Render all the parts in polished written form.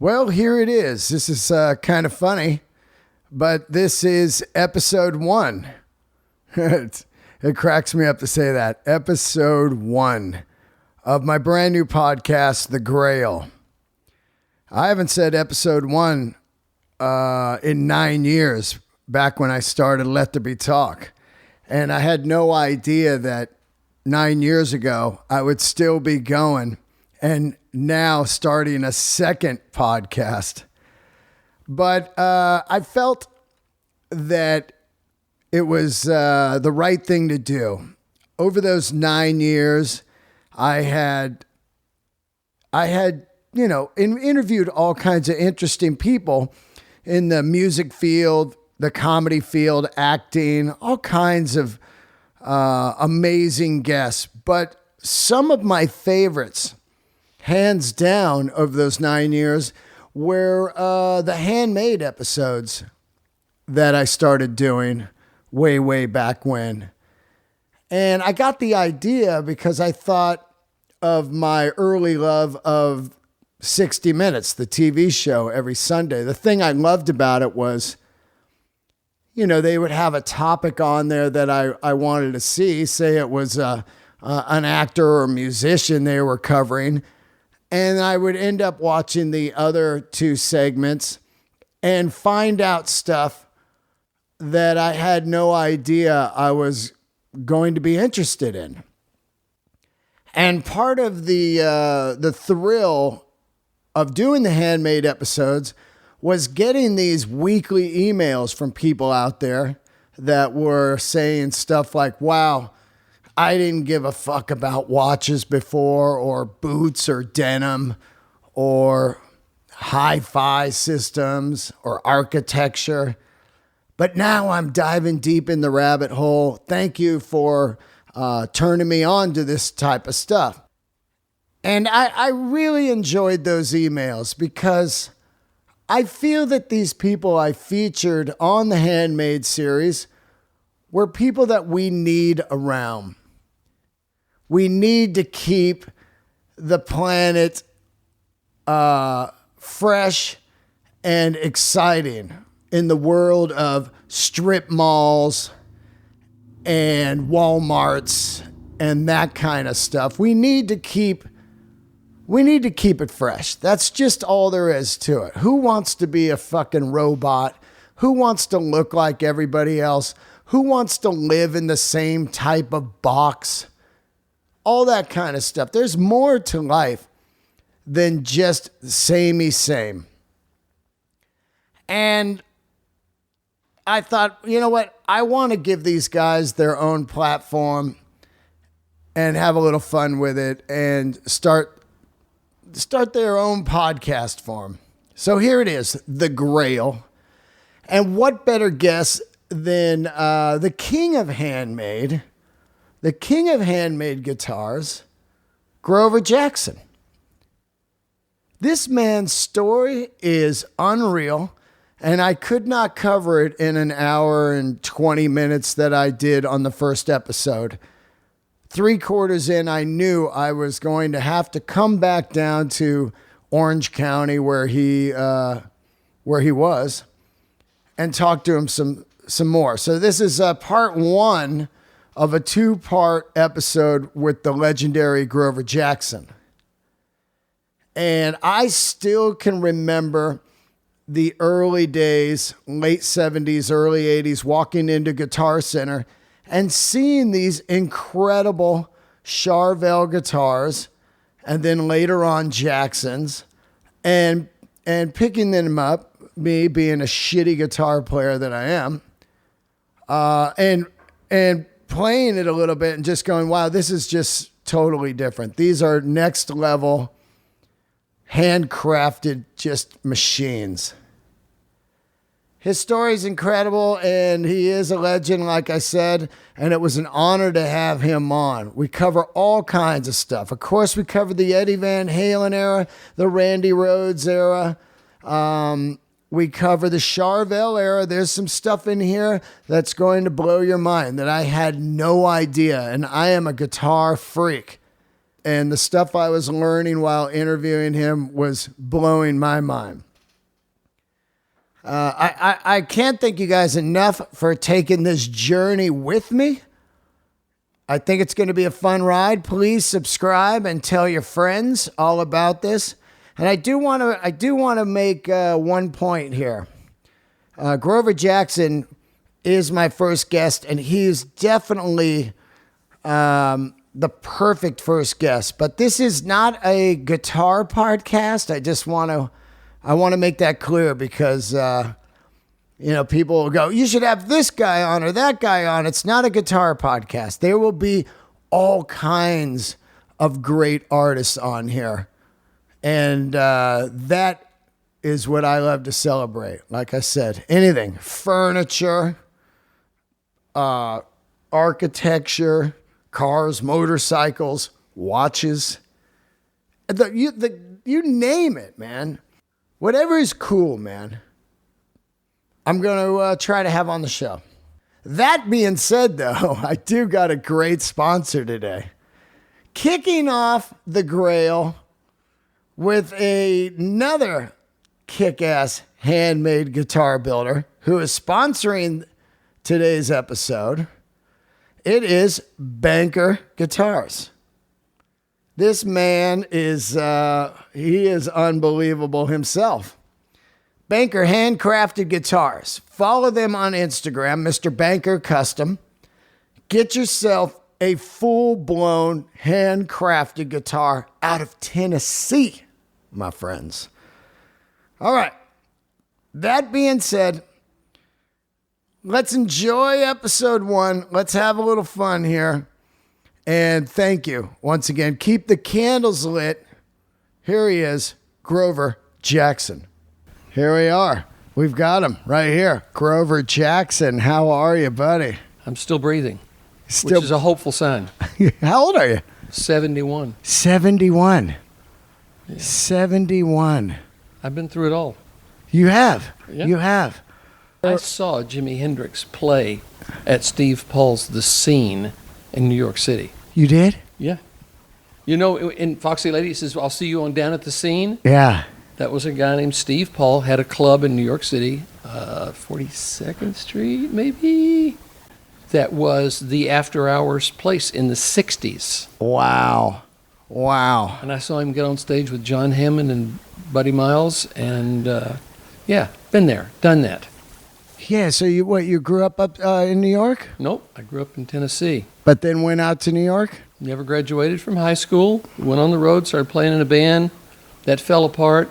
Well, here it is. This is kind of funny, but this is episode 1. It cracks me up to say that. Episode 1 of my brand new podcast, The Grail. I haven't said episode 1 in 9 years, back when I started Let There Be Talk. And I had no idea that 9 years ago I would still be going and now starting a second podcast. But I felt that it was the right thing to do. Over those 9 years, I had interviewed all kinds of interesting people in the music field, the comedy field, acting, all kinds of amazing guests. But some of my favorites, hands down, of those 9 years were the handmade episodes that I started doing way back when. And I got the idea because I thought of my early love of 60 Minutes, the TV show every Sunday. The thing I loved about it was, they would have a topic on there that I wanted to see. Say it was an actor or a musician they were covering. And I would end up watching the other two segments and find out stuff that I had no idea I was going to be interested in. And part of the thrill of doing the handmade episodes was getting these weekly emails from people out there that were saying stuff like, wow, I didn't give a fuck about watches before, or boots, or denim, or hi-fi systems, or architecture. But now I'm diving deep in the rabbit hole. Thank you for turning me on to this type of stuff. And I really enjoyed those emails because I feel that these people I featured on the Handmade series were people that we need around. We need to keep the planet fresh and exciting in the world of strip malls and Walmarts and that kind of stuff. We need to keep it fresh. That's just all there is to it. Who wants to be a fucking robot? Who wants to look like everybody else? Who wants to live in the same type of box? All that kind of stuff. There's more to life than just samey same. And I thought, you know what? I want to give these guys their own platform and have a little fun with it and start their own podcast for them. So here it is, The Grail. And what better guest than the king of handmade guitars, Grover Jackson. This man's story is unreal, and I could not cover it in an hour and 20 minutes that I did on the first episode. 3/4 in, I knew I was going to have to come back down to Orange County where he was and talk to him some more. So this is part 1 of a 2-part episode with the legendary Grover Jackson. And I still can remember the early days, late 70s, early 80s, walking into Guitar Center and seeing these incredible Charvel guitars, and then later on Jacksons, and picking them up, me being a shitty guitar player that I am, and playing it a little bit and just going, wow, this is just totally different. These are next level, handcrafted just machines. His story is incredible, and he is a legend, like I said, and it was an honor to have him on. We cover all kinds of stuff. Of course, we covered the Eddie Van Halen era, the Randy Rhoads era. We cover the Charvel era. There's some stuff in here that's going to blow your mind that I had no idea, and I am a guitar freak. and the stuff I was learning while interviewing him was blowing my mind. I can't thank you guys enough for taking this journey with me. I think it's going to be a fun ride. Please subscribe and tell your friends all about this. And I do want to make one point here. Grover Jackson is my first guest, and he's definitely the perfect first guest. But this is not a guitar podcast. I want to make that clear because people will go, you should have this guy on or that guy on. It's not a guitar podcast. There will be all kinds of great artists on here. And that is what I love to celebrate. Like I said, anything, furniture, architecture, cars, motorcycles, watches, you name it, man. Whatever is cool, man, I'm going to try to have on the show. That being said, though, I do got a great sponsor today. Kicking off the Grail with another kick-ass handmade guitar builder who is sponsoring today's episode. It is Banker Guitars. This man is, he is unbelievable himself. Banker Handcrafted Guitars. Follow them on Instagram, Mr. Banker Custom. Get yourself a full-blown handcrafted guitar out of Tennessee, my friends. All right. That being said, let's enjoy episode 1. Let's have a little fun here. And thank you once again. Keep the candles lit. Here he is, Grover Jackson. Here we are. We've got him right here. Grover Jackson. How are you, buddy? I'm still breathing, which is a hopeful sign. How old are you? 71. 71. Yeah. 71. I've been through it all. You have. Yeah. You have. I saw Jimi Hendrix play at Steve Paul's The Scene in New York City. You did? Yeah. You know, in Foxy Lady, he says, I'll see you on down at the Scene. Yeah. That was a guy named Steve Paul, had a club in New York City, 42nd Street, maybe? That was the after-hours place in the 60s. Wow. Wow. And I saw him get on stage with John Hammond and Buddy Miles, and been there, done that. Yeah, so you grew up in New York? Nope, I grew up in Tennessee. But then went out to New York? Never graduated from high school. Went on the road, started playing in a band. That fell apart.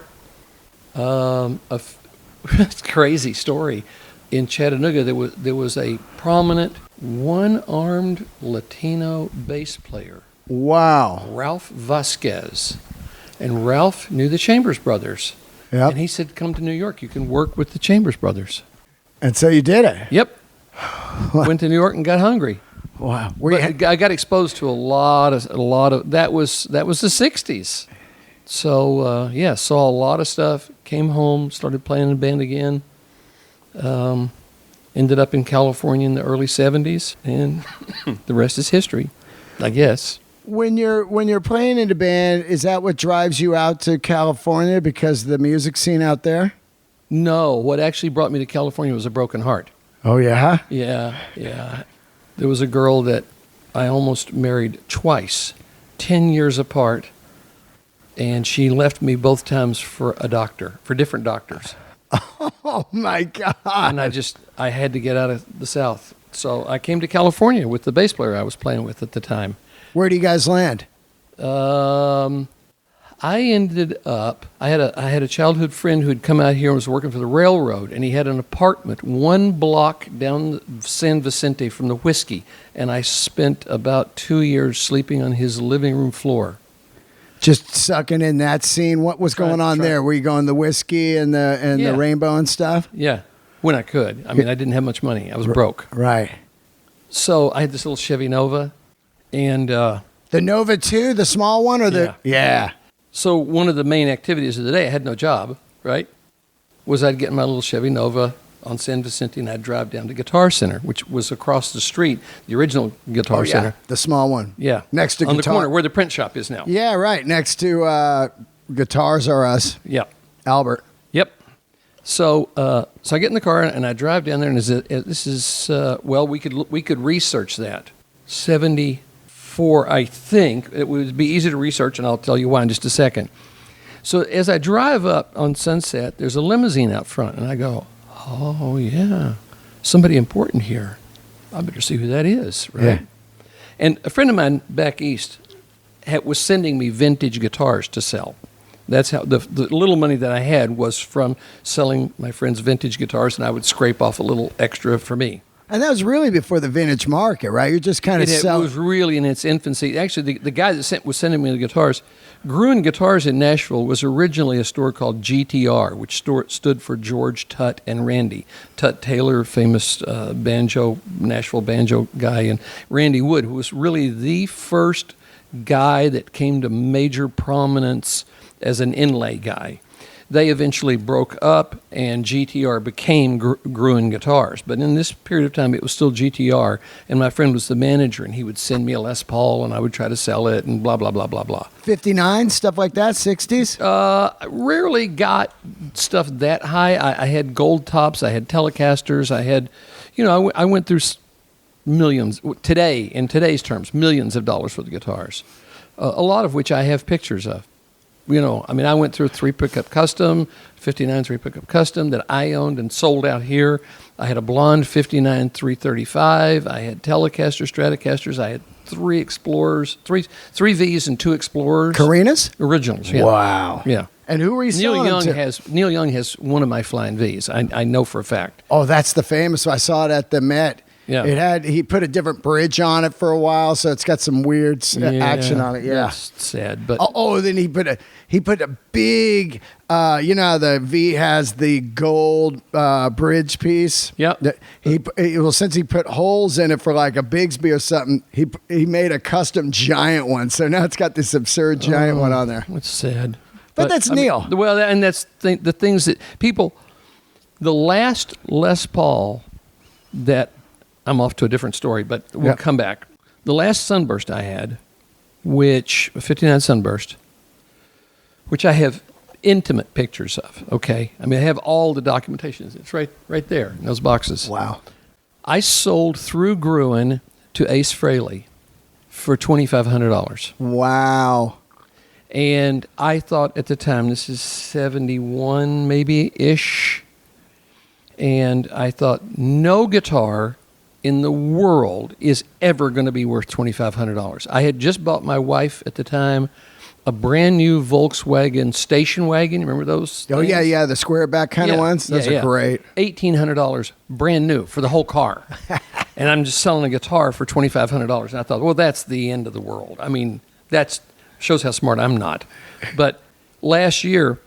It's a crazy story. In Chattanooga, there was a prominent one-armed Latino bass player. Wow. Ralph Vasquez. And Ralph knew the Chambers Brothers. Yep. And he said, come to New York. You can work with the Chambers Brothers. And so you did it? Yep. Went to New York and got hungry. Wow. I got exposed to a lot of that was the 60s. So saw a lot of stuff. Came home, started playing in a band again. Ended up in California in the early 70s, and the rest is history, I guess. When you're playing in a band, is that what drives you out to California because of the music scene out there? No, what actually brought me to California was a broken heart. Oh yeah? Yeah. There was a girl that I almost married twice, 10 years apart. And she left me both times for different doctors. Oh, my God. And I had to get out of the South. So I came to California with the bass player I was playing with at the time. Where do you guys land? I ended up, I had a childhood friend who had come out here and was working for the railroad, and he had an apartment 1 block down San Vicente from the Whiskey, and I spent about 2 years sleeping on his living room floor. Just sucking in that scene. What was going on there? Were you going the Whiskey and the rainbow and stuff? Yeah, when I could. I mean, I didn't have much money. I was broke. Right. So I had this little Chevy Nova, and the Nova 2, the small one, or yeah. So one of the main activities of the day, I had no job, right, was I'd get in my little Chevy Nova, on San Vicente, and I'd drive down to Guitar Center, which was across the street, the original Guitar Center. The small one. Yeah. Next to on Guitar. the corner where the print shop is now. Yeah, right. Next to Guitars R Us. Yep. Albert. Yep. So I get in the car and I drive down there, and we could research that. 74, I think. It would be easy to research, and I'll tell you why in just a second. So as I drive up on Sunset, there's a limousine out front, and I go, oh, yeah, somebody important here. I better see who that is, right? Yeah. And a friend of mine back east was sending me vintage guitars to sell. That's how the little money that I had was from selling my friends vintage guitars, and I would scrape off a little extra for me. And that was really before the vintage market, right? You're just kind of selling. It was really in its infancy. Actually, the guy that was sending me the guitars, Gruen Guitars in Nashville was originally a store called GTR, which stood for George, Tut, and Randy. Tut Taylor, famous Nashville banjo guy, and Randy Wood, who was really the first guy that came to major prominence as an inlay guy. They eventually broke up, and GTR became Gruen Guitars. But in this period of time, it was still GTR, and my friend was the manager, and he would send me a Les Paul, and I would try to sell it, and blah, blah, blah, blah, blah. 59, stuff like that, 60s? I rarely got stuff that high. I had gold tops, I had Telecasters, I had, I went through millions, in today's terms, millions of dollars for the guitars, a lot of which I have pictures of. I went through a 3-pickup custom, 59 3-pickup custom that I owned and sold out here. I had a blonde 59 335. I had Telecaster, Stratocasters. I had 3 Explorers, three Vs and 2 Explorers. Carinas? Originals, yeah. Wow. Yeah. And who were you selling them to? Neil Young has one of my Flying Vs. I know for a fact. Oh, that's the famous one. I saw it at the Met. Yeah. He put a different bridge on it for a while, so it's got some weird action on it. Yeah. That's sad, but then he put a big the V has the gold bridge piece. Yeah. Since he put holes in it for like a Bigsby or something, he made a custom giant one. So now it's got this absurd giant one on there. It's sad. But that's Neil. And that's the things that people. The last Les Paul that. I'm off to a different story, but we'll come back. The last Sunburst I had, 59 Sunburst, which I have intimate pictures of, okay? I have all the documentation. It's right there in those boxes. Wow. I sold through Gruen to Ace Frehley for $2,500. Wow. And I thought at the time, this is 71 maybe-ish, and I thought, no guitar in the world is ever going to be worth $2,500. I had just bought my wife at the time a brand new Volkswagen station wagon. Remember those things? Oh, yeah, the square back kind of ones? Those are great. $1,800 brand new for the whole car. And I'm just selling a guitar for $2,500. And I thought, well, that's the end of the world. That shows how smart I'm not. But last year,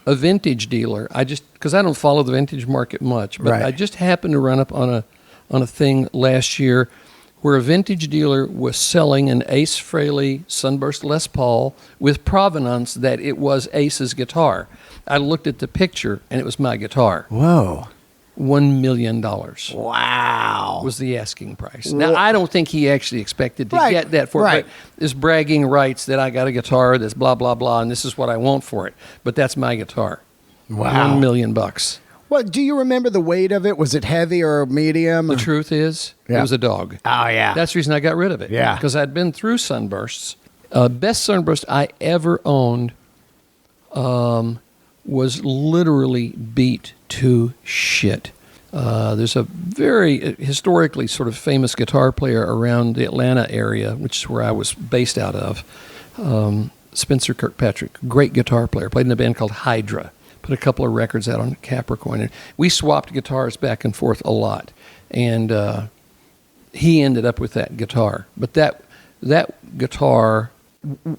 a vintage dealer, because I don't follow the vintage market much, but I just happened to run up on a thing last year where a vintage dealer was selling an Ace Frehley Sunburst Les Paul with provenance that it was Ace's guitar. I looked at the picture, and it was my guitar. Whoa. $1 million. Wow. Was the asking price. Now, I don't think he actually expected to get that for it, but this bragging rights that I got a guitar that's blah, blah, blah, and this is what I want for it. But that's my guitar. Wow. $1 million. Well, do you remember the weight of it? Was it heavy or medium? The truth is, it was a dog. Oh, yeah. That's the reason I got rid of it. Yeah. Because I'd been through Sunbursts. Best Sunburst I ever owned was literally beat to shit. There's a very historically sort of famous guitar player around the Atlanta area, which is where I was based out of, Spencer Kirkpatrick, great guitar player, played in a band called Hydra. Put a couple of records out on Capricorn, and we swapped guitars back and forth a lot. And he ended up with that guitar. But that guitar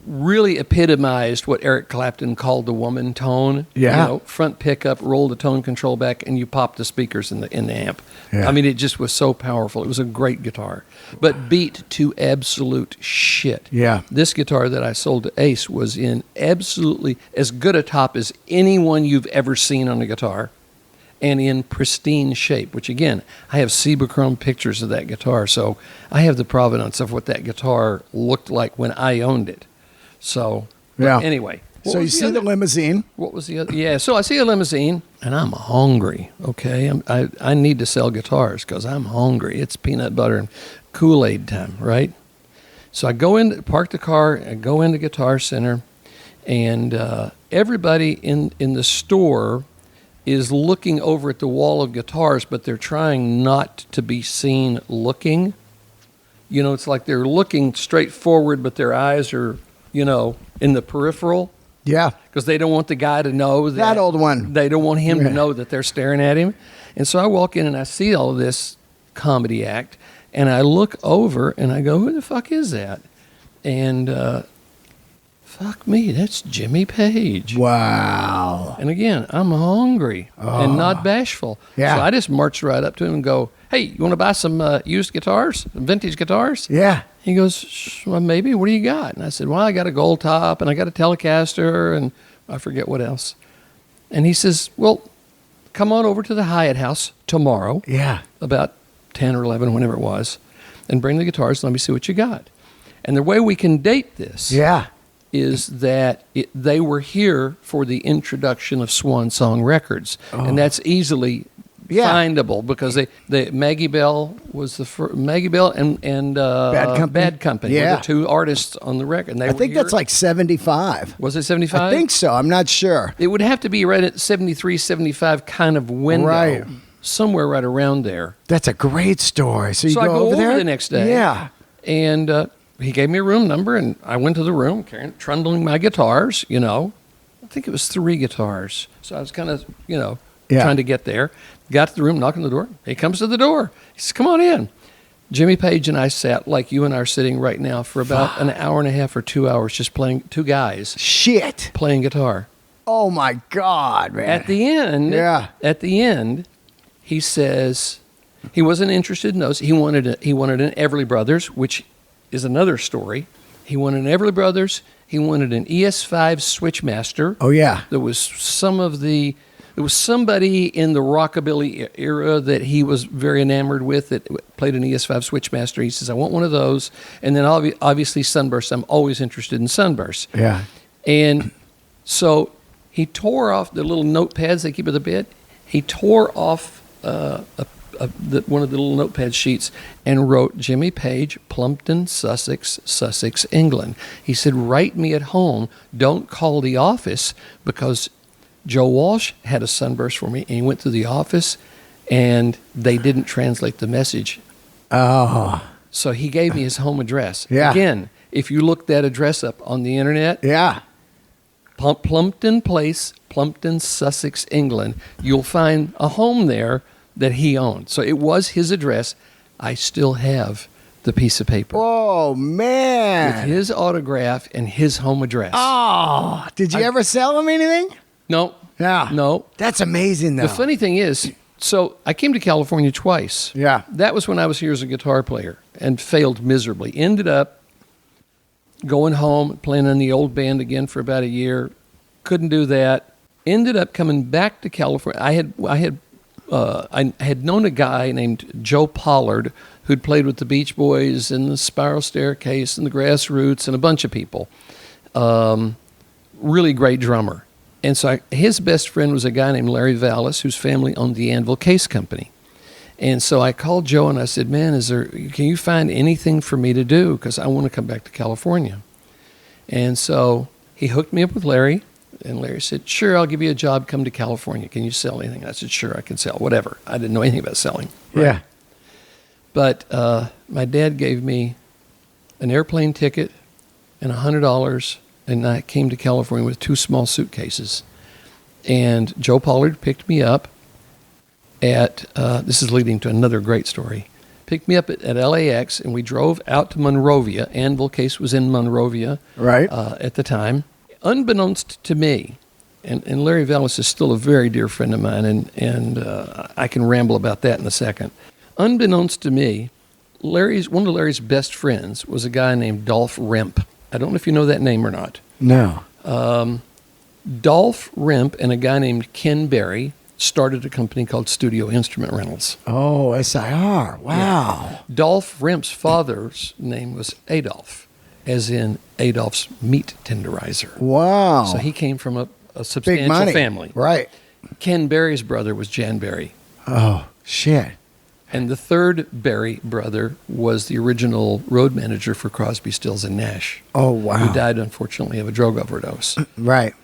really epitomized what Eric Clapton called the woman tone. Yeah. Front pickup, roll the tone control back, and you pop the speakers in the amp. Yeah. It just was so powerful. It was a great guitar, but beat to absolute shit. Yeah. This guitar that I sold to Ace was in absolutely as good a top as anyone you've ever seen on a guitar, and in pristine shape, which again, I have Cibachrome pictures of that guitar. So I have the provenance of what that guitar looked like when I owned it. So Yeah. anyway. So you see the limousine. What was the other? Yeah, so I see a limousine, and I'm hungry, okay? I need to sell guitars because I'm hungry. It's peanut butter and Kool-Aid time, right? So I go in, park the car, I go into Guitar Center, and everybody in the store is looking over at the wall of guitars, but they're trying not to be seen looking. You know, it's like they're looking straight forward, but their eyes are, in the peripheral. Yeah. Because they don't want the guy to know That old one. They don't want him Yeah. to know that they're staring at him. And so I walk in and I see all of this comedy act, and I look over and I go, who the fuck is that? And fuck me, that's Jimmy Page. Wow. And again, I'm hungry and not bashful. Yeah. So I just marched right up to him and go, hey, you want to buy some used guitars, vintage guitars? Yeah. He goes, well, maybe. What do you got? And I said, well, I got a Gold Top, and I got a Telecaster, and I forget what else. And he says, well, come on over to the Hyatt House tomorrow, Yeah. about 10 or 11, whenever it was, and bring the guitars. Let me see what you got. And the way we can date this Yeah. is that they were here for the introduction of Swan Song Records, and that's easily findable because the Maggie Bell was the first, Maggie Bell and Bad Company were the two artists on the record. And I think that's like 75. Was it 75? I think so. I'm not sure. It would have to be right at 73, 75 kind of window. Right. Somewhere right around there. That's a great story. So you So go I go over there the next day. Yeah. And he gave me a room number, and I went to the room, trundling my guitars, I think it was 3 guitars. So I was kind of, trying to get there. Got to the room, knocked on the door. He comes to the door. He says, come on in. Jimmy Page and I sat like you and I are sitting right now for about an hour and a half or 2 hours just playing, 2 guys Shit. playing guitar. Oh, my God, man. At the end, he says he wasn't interested in those. He wanted an Everly Brothers, which is another story. He wanted an Everly Brothers. He wanted an ES5 Switchmaster. Oh, yeah. There was somebody in the rockabilly era that he was very enamored with that played an ES5 Switchmaster. He says, I want one of those. And then obviously Sunburst. I'm always interested in Sunburst. Yeah. And so he tore off the little notepads they keep at the bed. He tore off one of the little notepad sheets and wrote Jimmy Page, Plumpton, Sussex, England. He said, write me at home. Don't call the office because Joe Walsh had a Sunburst for me, and he went to the office, and they didn't translate the message. Oh. So he gave me his home address. Yeah. Again, if you look that address up on the internet, Yeah. Plumpton Place, Plumpton, Sussex, England, you'll find a home there that he owned. So it was his address. I still have the piece of paper Oh, with man. his autograph and his home address. Oh. Did you ever sell him anything? No. Yeah. No. That's amazing, though. The funny thing is, so I came to California twice. Yeah. That was when I was here as a guitar player and failed miserably. Ended up going home, playing in the old band again for about a year. Couldn't do that. Ended up coming back to California. I had known a guy named Joe Pollard who'd played with the Beach Boys and the Spiral Staircase and the Grassroots and a bunch of people. Really great drummer. And so his best friend was a guy named Larry Vallis, whose family owned the Anvil Case Company. And so I called Joe and I said, man, can you find anything for me to do? Because I want to come back to California. And so he hooked me up with Larry. And Larry said, sure, I'll give you a job. Come to California. Can you sell anything? I said, sure, I can sell whatever. I didn't know anything about selling. Right? Yeah. But my dad gave me an airplane ticket and $100, and I came to California with 2 small suitcases. And Joe Pollard picked me up at, this is leading to another great story, picked me up at LAX, and we drove out to Monrovia. Anvil Case was in Monrovia Right. at the time. Unbeknownst to me, and Larry Vallis is still a very dear friend of mine, and I can ramble about that in a second. Unbeknownst to me, one of Larry's best friends was a guy named Dolph Remp. I don't know if you know that name or not. No. Dolph Remp and a guy named Ken Berry started a company called Studio Instrument Rentals. Oh, SIR. Wow. Dolph Remp's father's name was Adolph, as in Adolph's meat tenderizer. Wow. So he came from a Big substantial money. family. Right. Ken Berry's brother was Jan Berry. Oh, shit. And the third Berry brother was the original road manager for Crosby, Stills, and Nash. Oh, wow. Who died, unfortunately, of a drug overdose. Right.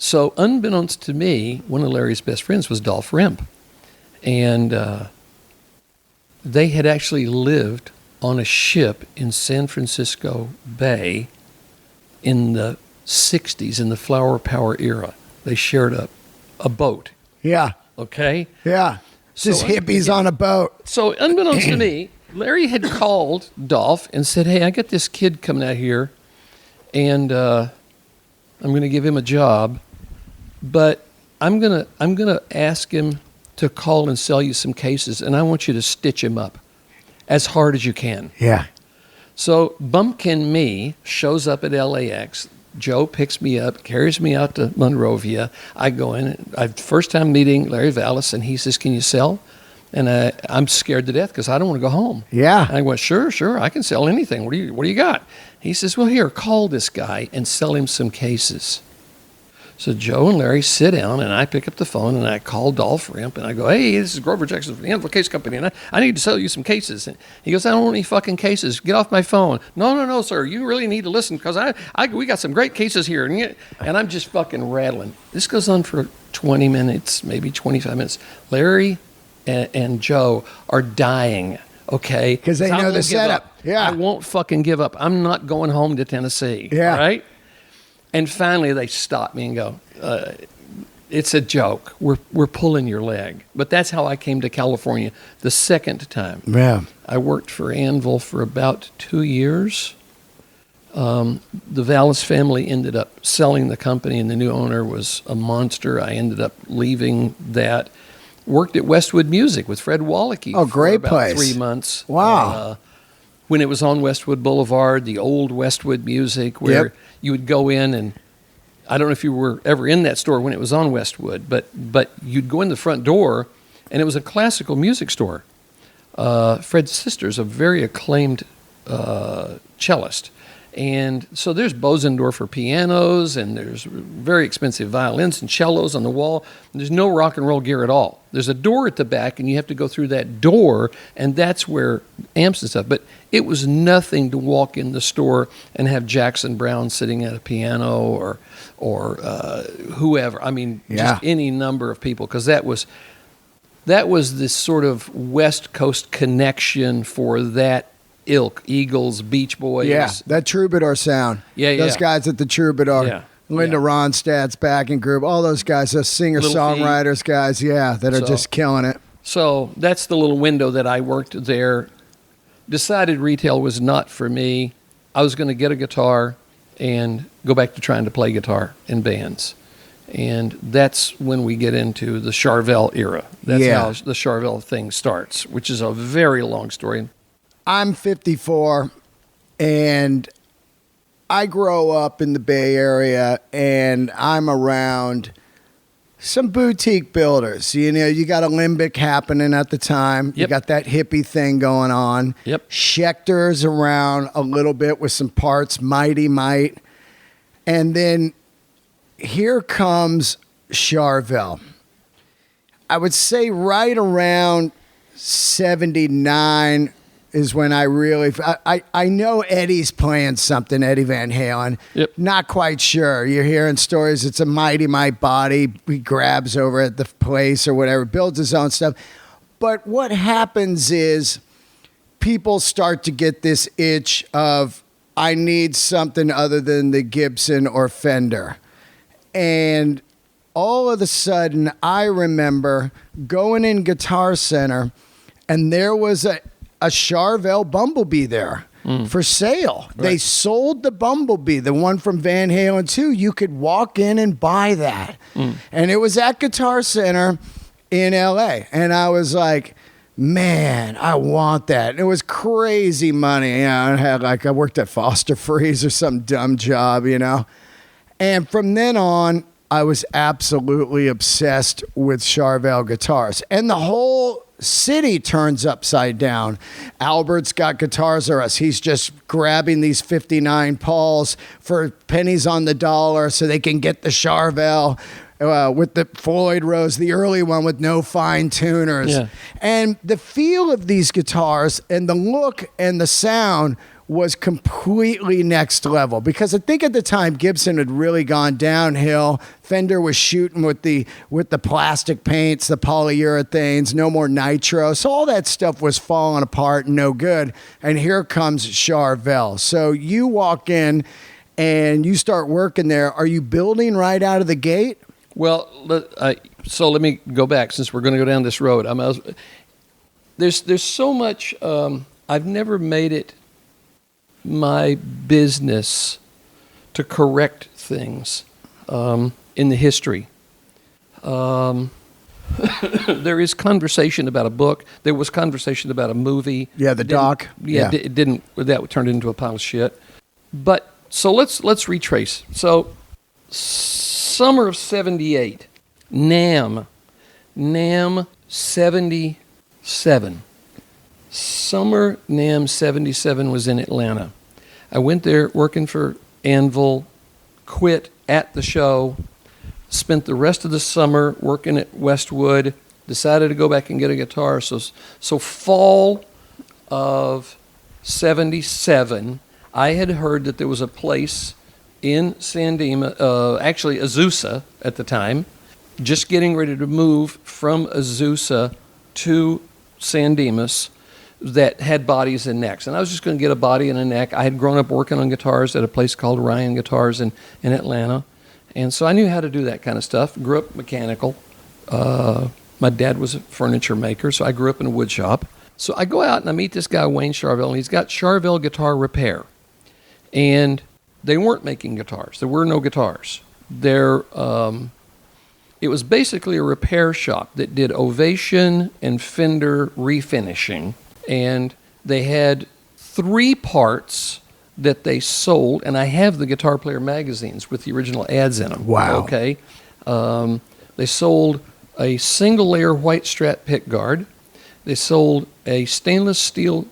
So unbeknownst to me, one of Larry's best friends was Dolph Remp. And they had actually lived on a ship in San Francisco Bay in the 60s, in the Flower Power era. They shared a boat, Yeah. okay? Yeah. Just So, hippies on a boat. So unbeknownst to me, Larry had called Dolph and said, hey, I got this kid coming out here, and I'm going to give him a job, but I'm gonna ask him to call and sell you some cases, and I want you to stitch him up as hard as you can. Yeah. So Bumpkin Me shows up at LAX. Joe picks me up, carries me out to Monrovia. I go in. First time meeting Larry Vallis, and he says, can you sell? And I'm scared to death because I don't want to go home. Yeah. And I went, sure, I can sell anything. What do you got? He says, well, here, call this guy and sell him some cases. So Joe and Larry sit down, and I pick up the phone, and I call Dolph Remp, and I go, hey, this is Grover Jackson from the Anvil Case Company, and I need to sell you some cases. And he goes, I don't want any fucking cases. Get off my phone. No, sir, you really need to listen because we got some great cases here. And I'm just fucking rattling. This goes on for 20 minutes, maybe 25 minutes. Larry and Joe are dying, okay? Because they know the setup. Yeah. I won't fucking give up. I'm not going home to Tennessee. Yeah. Right? And finally, they stop me and go, it's a joke. We're pulling your leg. But that's how I came to California the second time. Yeah. I worked for Anvil for about 2 years. The Vallis family ended up selling the company, and the new owner was a monster. I ended up leaving that. Worked at Westwood Music with Fred Wallachy Oh, great for about place. 3 months. Wow. When it was on Westwood Boulevard, the old Westwood Music, where Yep. you would go in, and I don't know if you were ever in that store when it was on Westwood, but you'd go in the front door, and it was a classical music store. Fred's sister's a very acclaimed cellist. And so there's Bosendorfer pianos, and there's very expensive violins and cellos on the wall. There's no rock and roll gear at all. There's a door at the back, and you have to go through that door, and that's where amps and stuff. But it was nothing to walk in the store and have Jackson Browne sitting at a piano or whoever. I mean, Yeah. just any number of people, because that was this sort of West Coast connection for that ilk, Eagles, Beach Boys. Yeah, that Troubadour sound. Yeah, Those yeah. guys at the Troubadour. Yeah, Linda yeah. Ronstadt's backing group. All those guys, those singer-songwriters guys, that are just killing it. So that's the little window that I worked there. Decided retail was not for me. I was going to get a guitar and go back to trying to play guitar in bands. And that's when we get into the Charvel era. That's Yeah. how the Charvel thing starts, which is a very long story. I'm 54, and I grow up in the Bay Area, and I'm around some boutique builders. You know, you got a Limbic happening at the time. You Yep. got that hippie thing going on. Yep. Schecter's around a little bit with some parts, Mighty Might. And then here comes Charvel. I would say right around 79 is when I really, I know Eddie's playing something, Eddie Van Halen. Yep. Not quite sure. You're hearing stories. It's a Mighty Might body. He grabs over at the place or whatever, builds his own stuff. But what happens is people start to get this itch of, I need something other than the Gibson or Fender. And all of a sudden, I remember going in Guitar Center, and there was a Charvel Bumblebee there for sale. Right. They sold the Bumblebee, the one from Van Halen 2. You could walk in and buy that. And it was at Guitar Center in LA. And I was like, man, I want that. And it was crazy money. You know, I worked at Foster Freeze or some dumb job, you know. And from then on, I was absolutely obsessed with Charvel guitars. And the whole city turns upside down. Albert's got Guitars R Us. He's just grabbing these 59 Pauls for pennies on the dollar so they can get the Charvel. With the Floyd Rose, the early one with no fine tuners. Yeah. And the feel of these guitars and the look and the sound was completely next level, because I think at the time Gibson had really gone downhill. Fender was shooting with the plastic paints, the polyurethanes, no more nitro. So all that stuff was falling apart and no good. And here comes Charvel. So you walk in and you start working there. Are you building right out of the gate? Well, so let me go back, since we're going to go down this road. There's so much. I've never made it my business to correct things in the history. There is conversation about a book. There was conversation about a movie. Yeah, the doc. Yeah, it didn't. That turned into a pile of shit. But so let's retrace. So summer of '78, NAMM 77. Summer NAMM 77 was in Atlanta. I went there working for Anvil, quit at the show, spent the rest of the summer working at Westwood, decided to go back and get a guitar. So fall of '77, I had heard that there was a place in San Dimas, actually Azusa at the time, just getting ready to move from Azusa to San Dimas, that had bodies and necks. And I was just going to get a body and a neck. I had grown up working on guitars at a place called Ryan Guitars in Atlanta. And so I knew how to do that kind of stuff. Grew up mechanical. My dad was a furniture maker, so I grew up in a wood shop. So I go out and I meet this guy, Wayne Charvel, and he's got Charvel Guitar Repair. And they weren't making guitars. There were no guitars. It was basically a repair shop that did Ovation and Fender refinishing. And they had 3 parts that they sold, and I have the Guitar Player magazines with the original ads in them. Wow. Okay. They sold a single-layer white Strat pickguard. They sold a stainless steel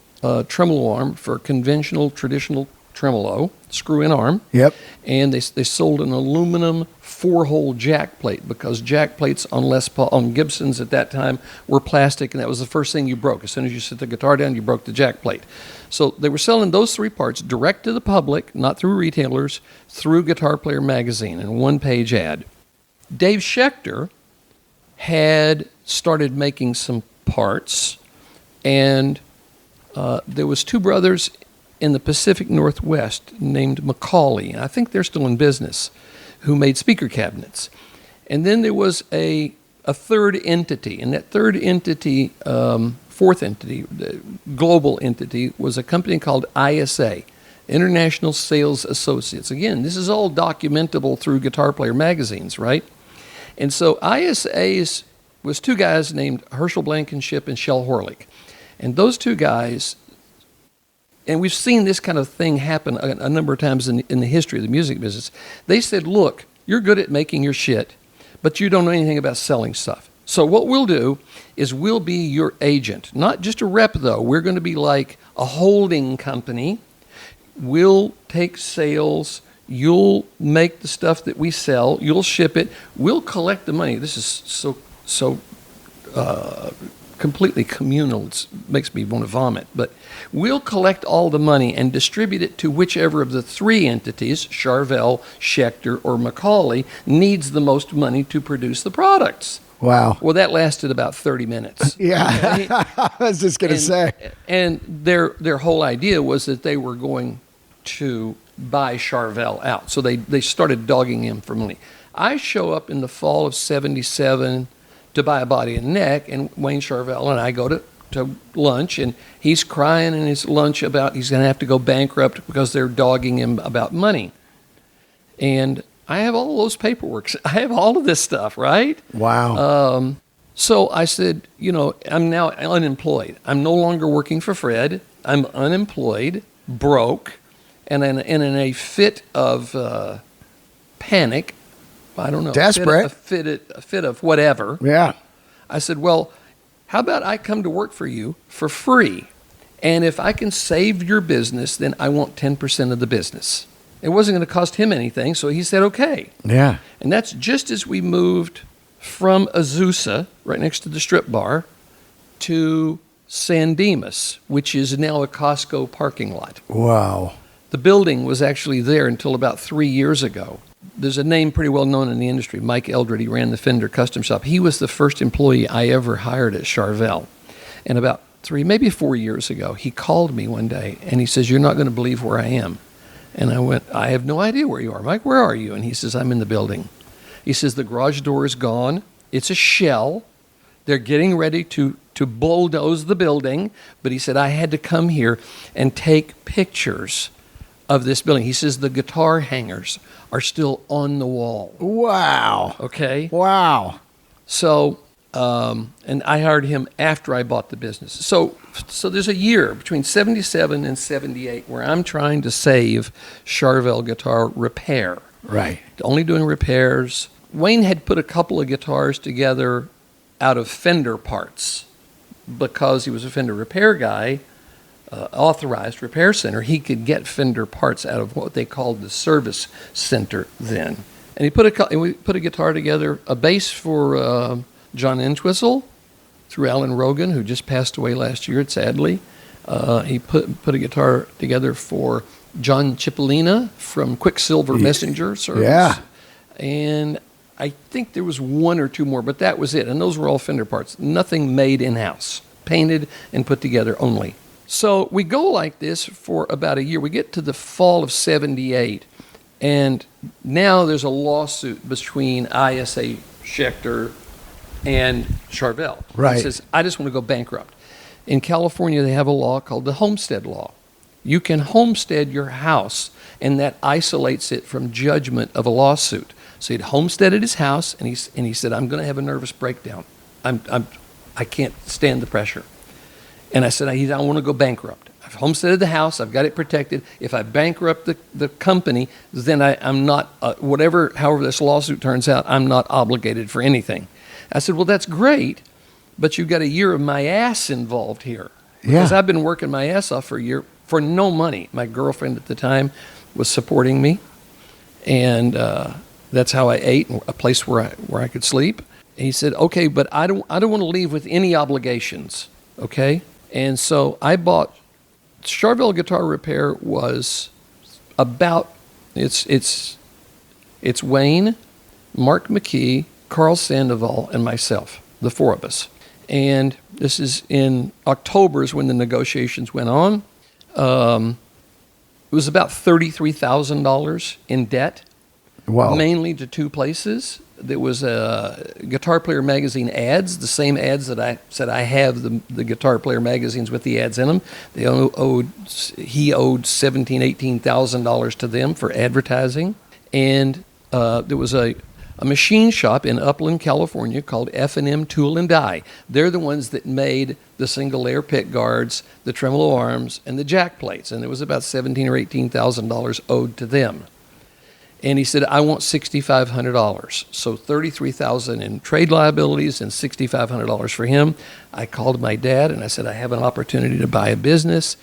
tremolo arm for conventional, traditional tremolo, screw-in arm. Yep. And they sold an aluminum 4-hole jack plate, because jack plates on Gibsons at that time were plastic, and that was the first thing you broke. As soon as you set the guitar down, you broke the jack plate. So they were selling those 3 parts direct to the public, not through retailers, through Guitar Player magazine, in a 1-page ad. Dave Schechter had started making some parts, and there was 2 brothers in the Pacific Northwest named Macaulay, and I think they're still in business, who made speaker cabinets. And then there was a third entity, and that third entity, fourth entity, global entity, was a company called ISA, International Sales Associates. Again, this is all documentable through Guitar Player magazines, right? And so ISA's was 2 guys named Herschel Blankenship and Shel Horlick. And those 2 guys, and we've seen this kind of thing happen a number of times in the history of the music business. They said, look, you're good at making your shit, but you don't know anything about selling stuff. So what we'll do is we'll be your agent. Not just a rep, though. We're going to be like a holding company. We'll take sales. You'll make the stuff that we sell. You'll ship it. We'll collect the money. This is so completely communal. It makes me want to vomit. But we'll collect all the money and distribute it to whichever of the 3 entities, Charvel, Schechter, or Macaulay, needs the most money to produce the products. Wow. Well, that lasted about 30 minutes. Yeah, I was just going to say. And their whole idea was that they were going to buy Charvel out. So they started dogging him for money. I show up in the fall of '77 to buy a body and neck, and Wayne Charvel and I go to lunch, and he's crying in his lunch about he's going to have to go bankrupt because they're dogging him about money. And I have all those paperwork. I have all of this stuff, right? Wow. So I said, I'm now unemployed. I'm no longer working for Fred. I'm unemployed, broke, and in a fit of panic, I don't know. Desperate. A fit of whatever. Yeah. I said, well, how about I come to work for you for free? And if I can save your business, then I want 10% of the business. It wasn't going to cost him anything, so he said, okay. Yeah. And that's just as we moved from Azusa, right next to the strip bar, to San Dimas, which is now a Costco parking lot. Wow. The building was actually there until about 3 years ago. There's a name pretty well known in the industry, Mike Eldred. He ran the Fender Custom Shop. He was the first employee I ever hired at Charvel. And about 3, maybe 4 years ago, he called me one day and he says, you're not going to believe where I am. And I went, I have no idea where you are. Mike, where are you? And he says, I'm in the building. He says, the garage door is gone. It's a shell. They're getting ready to bulldoze the building. But he said, I had to come here and take pictures of this building. He says, the guitar hangers are still on the wall. Wow. Okay? Wow. So, and I hired him after I bought the business. So there's a year between 77 and 78 where I'm trying to save Charvel Guitar Repair. Right. Only doing repairs. Wayne had put a couple of guitars together out of Fender parts because he was a Fender repair guy, authorized repair center. He could get Fender parts out of what they called the service center then. And we put a guitar together, a bass for John Entwistle through Alan Rogan, who just passed away last year, sadly. He put a guitar together for John Cipollina from Quicksilver Messenger Service. Yeah. And I think there was one or two more, but that was it. And those were all Fender parts. Nothing made in-house. Painted and put together only. So we go like this for about a year. We get to the fall of 78, and now there's a lawsuit between ISA Schecter and Charvel. Right. He says, I just want to go bankrupt. In California, they have a law called the Homestead Law. You can homestead your house, and that isolates it from judgment of a lawsuit. So he'd homesteaded his house, and he said, I'm going to have a nervous breakdown. I can't stand the pressure. And I said, I want to go bankrupt. I've homesteaded the house. I've got it protected. If I bankrupt the company, then I'm not, however this lawsuit turns out, I'm not obligated for anything. I said, well, that's great, but you've got a year of my ass involved here. Because I've been working my ass off for a year for no money. My girlfriend at the time was supporting me, and that's how I ate, a place where I could sleep. And he said, okay, but I don't want to leave with any obligations, okay? And so I bought Charvel Guitar Repair was about it's Wayne, Mark McKee, Carl Sandoval, and myself, the four of us. And this is in October is when the negotiations went on. It was about $33,000 in debt. Wow. Mainly to two places. There was Guitar Player magazine ads, the same ads that I said I have the Guitar Player magazines with the ads in them. He owed $17,000, $18,000 to them for advertising. And there was a machine shop in Upland, California called F&M Tool and Die. They're the ones that made the single layer pick guards, the tremolo arms, and the jack plates. And there was about $17,000 or $18,000 owed to them. And he said, I want $6,500. So $33,000 in trade liabilities and $6,500 for him. I called my dad and I said, I have an opportunity to buy a business.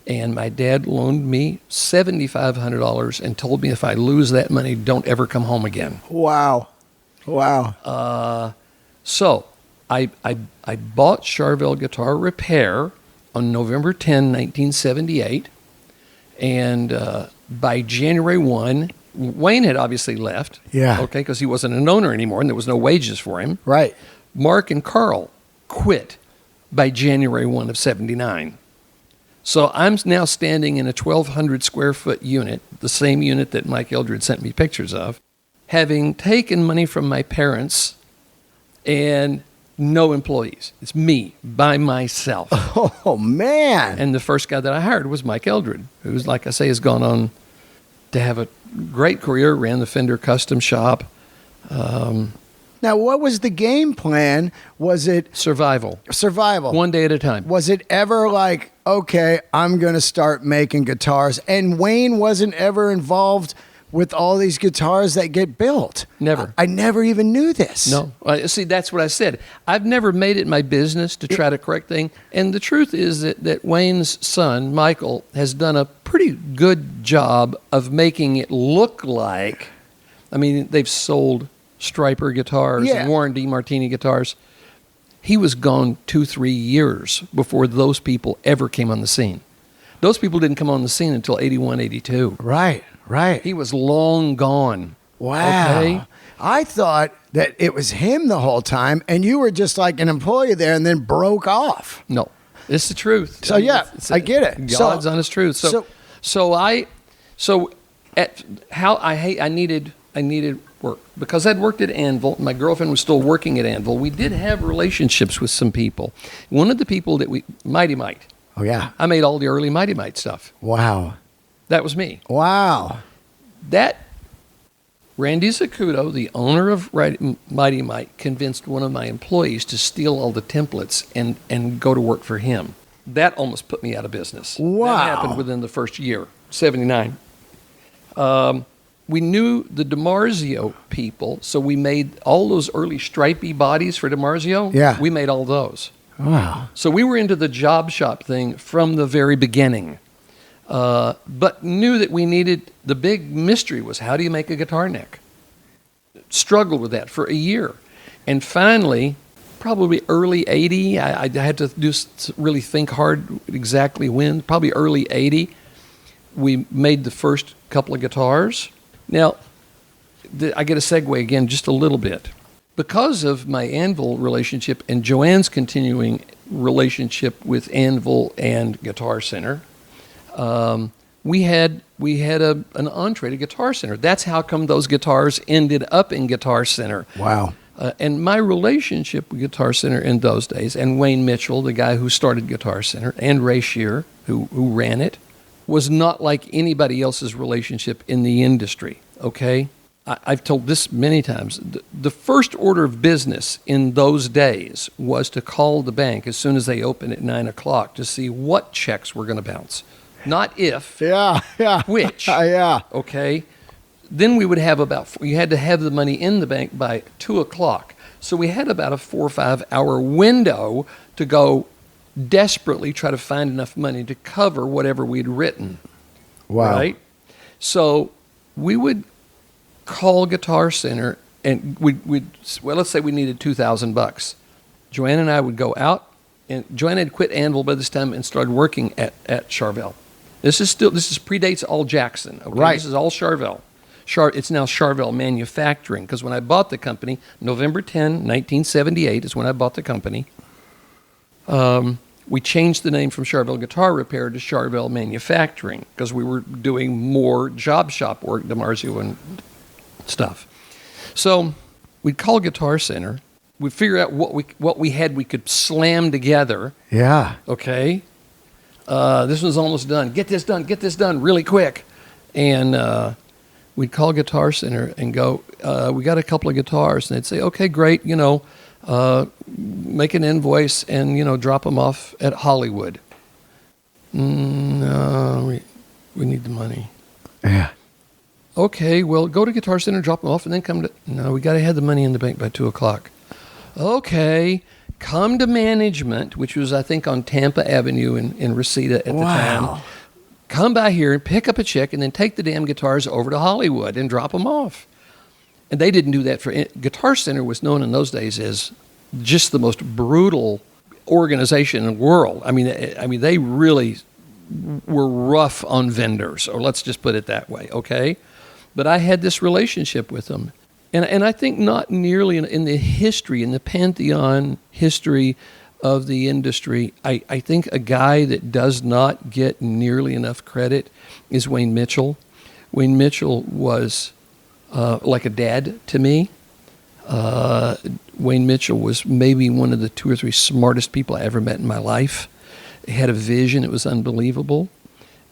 And my dad loaned me $7,500 and told me if I lose that money, don't ever come home again. Wow. Wow. So I bought Charvel Guitar Repair on November 10, 1978. And by January 1, Wayne had obviously left. Yeah. Okay, because he wasn't an owner anymore and there was no wages for him. Right. Mark and Carl quit by January 1 of 79. So I'm now standing in a 1,200 square foot unit, the same unit that Mike Eldred sent me pictures of, having taken money from my parents and no employees. It's me by myself. Oh, man. And the first guy that I hired was Mike Eldred, who's, like I say, has gone on to have a great career, ran the Fender Custom Shop. Now, what was the game plan? Was it Survival. One day at a time. Was it ever like, okay, I'm going to start making guitars? And Wayne wasn't ever involved with all these guitars that get built. Never. I never even knew this. No. See, that's what I said. I've never made it my business to try to correct things. And the truth is that Wayne's son, Michael, has done a pretty good job of making it look like, I mean, they've sold Striper guitars and Warren D. Martini guitars. He was gone 2-3 years before those people ever came on the scene. Those people didn't come on the scene until 81, 82. Right. He was long gone. Wow. Okay? I thought that it was him the whole time, and you were just like an employee there and then broke off. No, it's the truth. So, I get it. God's honest truth. I needed work because I'd worked at Anvil. My girlfriend was still working at Anvil. We did have relationships with some people. One of the people that Mighty Mite. Oh, yeah. I made all the early Mighty Mite stuff. Wow. That was me. Wow. That Randy Zacuto, the owner of Mighty Mite, convinced one of my employees to steal all the templates and go to work for him. That almost put me out of business. Wow. That happened within the first year, 79. We knew the DiMarzio people, so we made all those early stripy bodies for DiMarzio. Yeah. We made all those. Wow. So we were into the job shop thing from the very beginning. But knew that we needed, the big mystery was, how do you make a guitar neck? Struggled with that for a year. And finally, probably early 80, I had to really think hard exactly when, probably early 80, we made the first couple of guitars. Now, I get a segue again just a little bit. Because of my Anvil relationship and Joanne's continuing relationship with Anvil and Guitar Center, we had an entree to Guitar Center. That's how come those guitars ended up in Guitar Center. Wow. And my relationship with Guitar Center in those days, and Wayne Mitchell, the guy who started Guitar Center, and Ray Shear, who ran it, was not like anybody else's relationship in the industry, okay? I've told this many times. The first order of business in those days was to call the bank as soon as they opened at 9 o'clock to see what checks were going to bounce. Not if, which. Yeah. Okay? Then we would have you had to have the money in the bank by 2 o'clock. So we had about a 4 or 5 hour window to go desperately try to find enough money to cover whatever we'd written. Wow. Right? So we would call Guitar Center and let's say we needed $2,000. Joanne and I would go out, and Joanne had quit Anvil by this time and started working at Charvel. This predates all Jackson. Okay? Right. This is all Charvel. It's now Charvel Manufacturing, because when I bought the company, November 10, 1978 is when I bought the company. We changed the name from Charvel Guitar Repair to Charvel Manufacturing because we were doing more job shop work, DiMarzio and stuff. So we'd call Guitar Center. We'd figure out what we had we could slam together. Yeah. Okay. This one's almost done. Get this done really quick. And we'd call Guitar Center and go, we got a couple of guitars. And they'd say, okay, great, make an invoice and, drop them off at Hollywood. No, we need the money. Yeah. Okay, well, go to Guitar Center, drop them off, and then no, we got to have the money in the bank by 2 o'clock. Okay, come to management, which was, I think, on Tampa Avenue in Reseda at the time. Come by here and pick up a check and then take the damn guitars over to Hollywood and drop them off. And they didn't do that Guitar Center was known in those days as just the most brutal organization in the world. I mean, they really were rough on vendors, or let's just put it that way, okay? But I had this relationship with them. And I think not nearly in the history, in the pantheon history of the industry, I think a guy that does not get nearly enough credit is Wayne Mitchell. Wayne Mitchell was like a dad to me. Wayne Mitchell was maybe one of the 2 or 3 smartest people I ever met in my life. He had a vision that was unbelievable.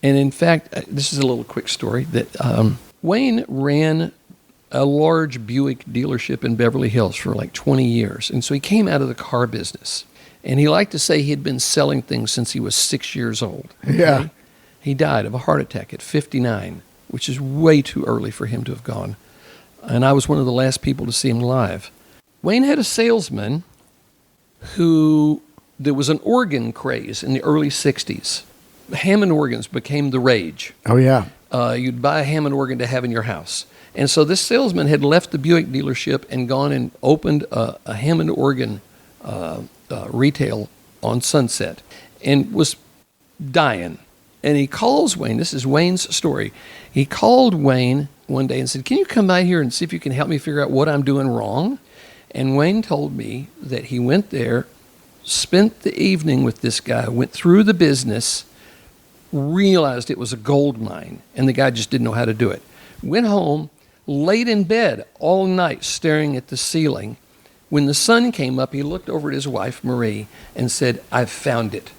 And in fact, this is a little quick story that Wayne ran a large Buick dealership in Beverly Hills for like 20 years. And so he came out of the car business. And he liked to say he had been selling things since he was 6 years old. Okay? Yeah. He died of a heart attack at 59. which is way too early for him to have gone. And I was one of the last people to see him live. Wayne had a salesman who, there was an organ craze in the early 60s. Hammond organs became the rage. Oh, yeah. You'd buy a Hammond organ to have in your house. And so this salesman had left the Buick dealership and gone and opened a Hammond organ retail on Sunset and was dying. And he calls Wayne. This is Wayne's story. He called Wayne one day and said, "Can you come by here and see if you can help me figure out what I'm doing wrong?" And Wayne told me that he went there, spent the evening with this guy, went through the business, realized it was a gold mine, and the guy just didn't know how to do it. Went home, laid in bed all night staring at the ceiling. When the sun came up, he looked over at his wife, Marie, and said, "I've found it."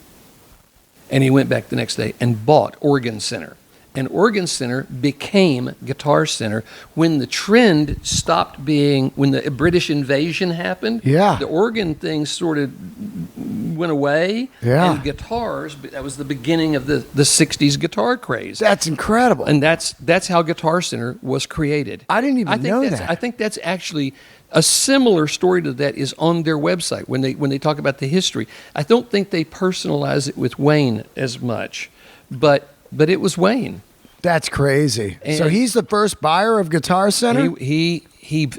And he went back the next day and bought Organ Center. And Organ Center became Guitar Center when the trend stopped being, when the British invasion happened. Yeah. The organ thing sort of went away. Yeah. And guitars, that was the beginning of the 60s guitar craze. That's incredible. And that's how Guitar Center was created. I didn't even know that. I think that's actually a similar story to that is on their website when they talk about the history. I don't think they personalize it with Wayne as much, but it was Wayne. That's crazy. And so he's the first buyer of Guitar Center? He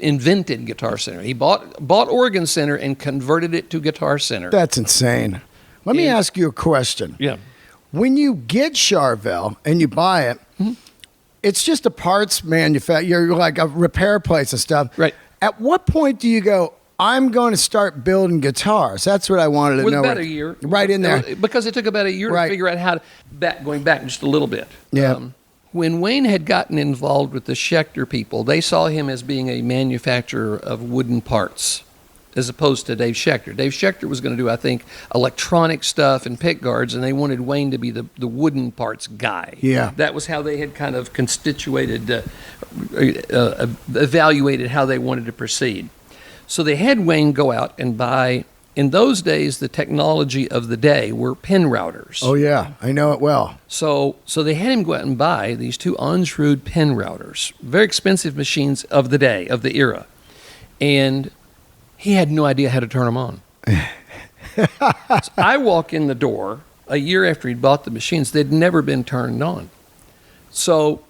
invented Guitar Center. He bought Organ Center and converted it to Guitar Center. That's insane. Let me ask you a question. Yeah. When you get Charvel and you buy it, it's just a parts manufacturer. You're like a repair place and stuff. Right. At what point do you go, I'm going to start building guitars? That's what I wanted to know. About a year. Right in there. Because it took about a year to figure out how to, going back just a little bit. Yeah. When Wayne had gotten involved with the Schecter people, they saw him as being a manufacturer of wooden parts, as opposed to Dave Schecter. Dave Schecter was going to do, I think, electronic stuff and pick guards, and they wanted Wayne to be the wooden parts guy. Yeah. That was how they had kind of evaluated how they wanted to proceed. So they had Wayne go out and buy, in those days, the technology of the day were pin routers. Oh, yeah. I know it well. So they had him go out and buy these two Onsrud pin routers, very expensive machines of the day, of the era. And he had no idea how to turn them on. So I walk in the door a year after he'd bought the machines. They'd never been turned on. So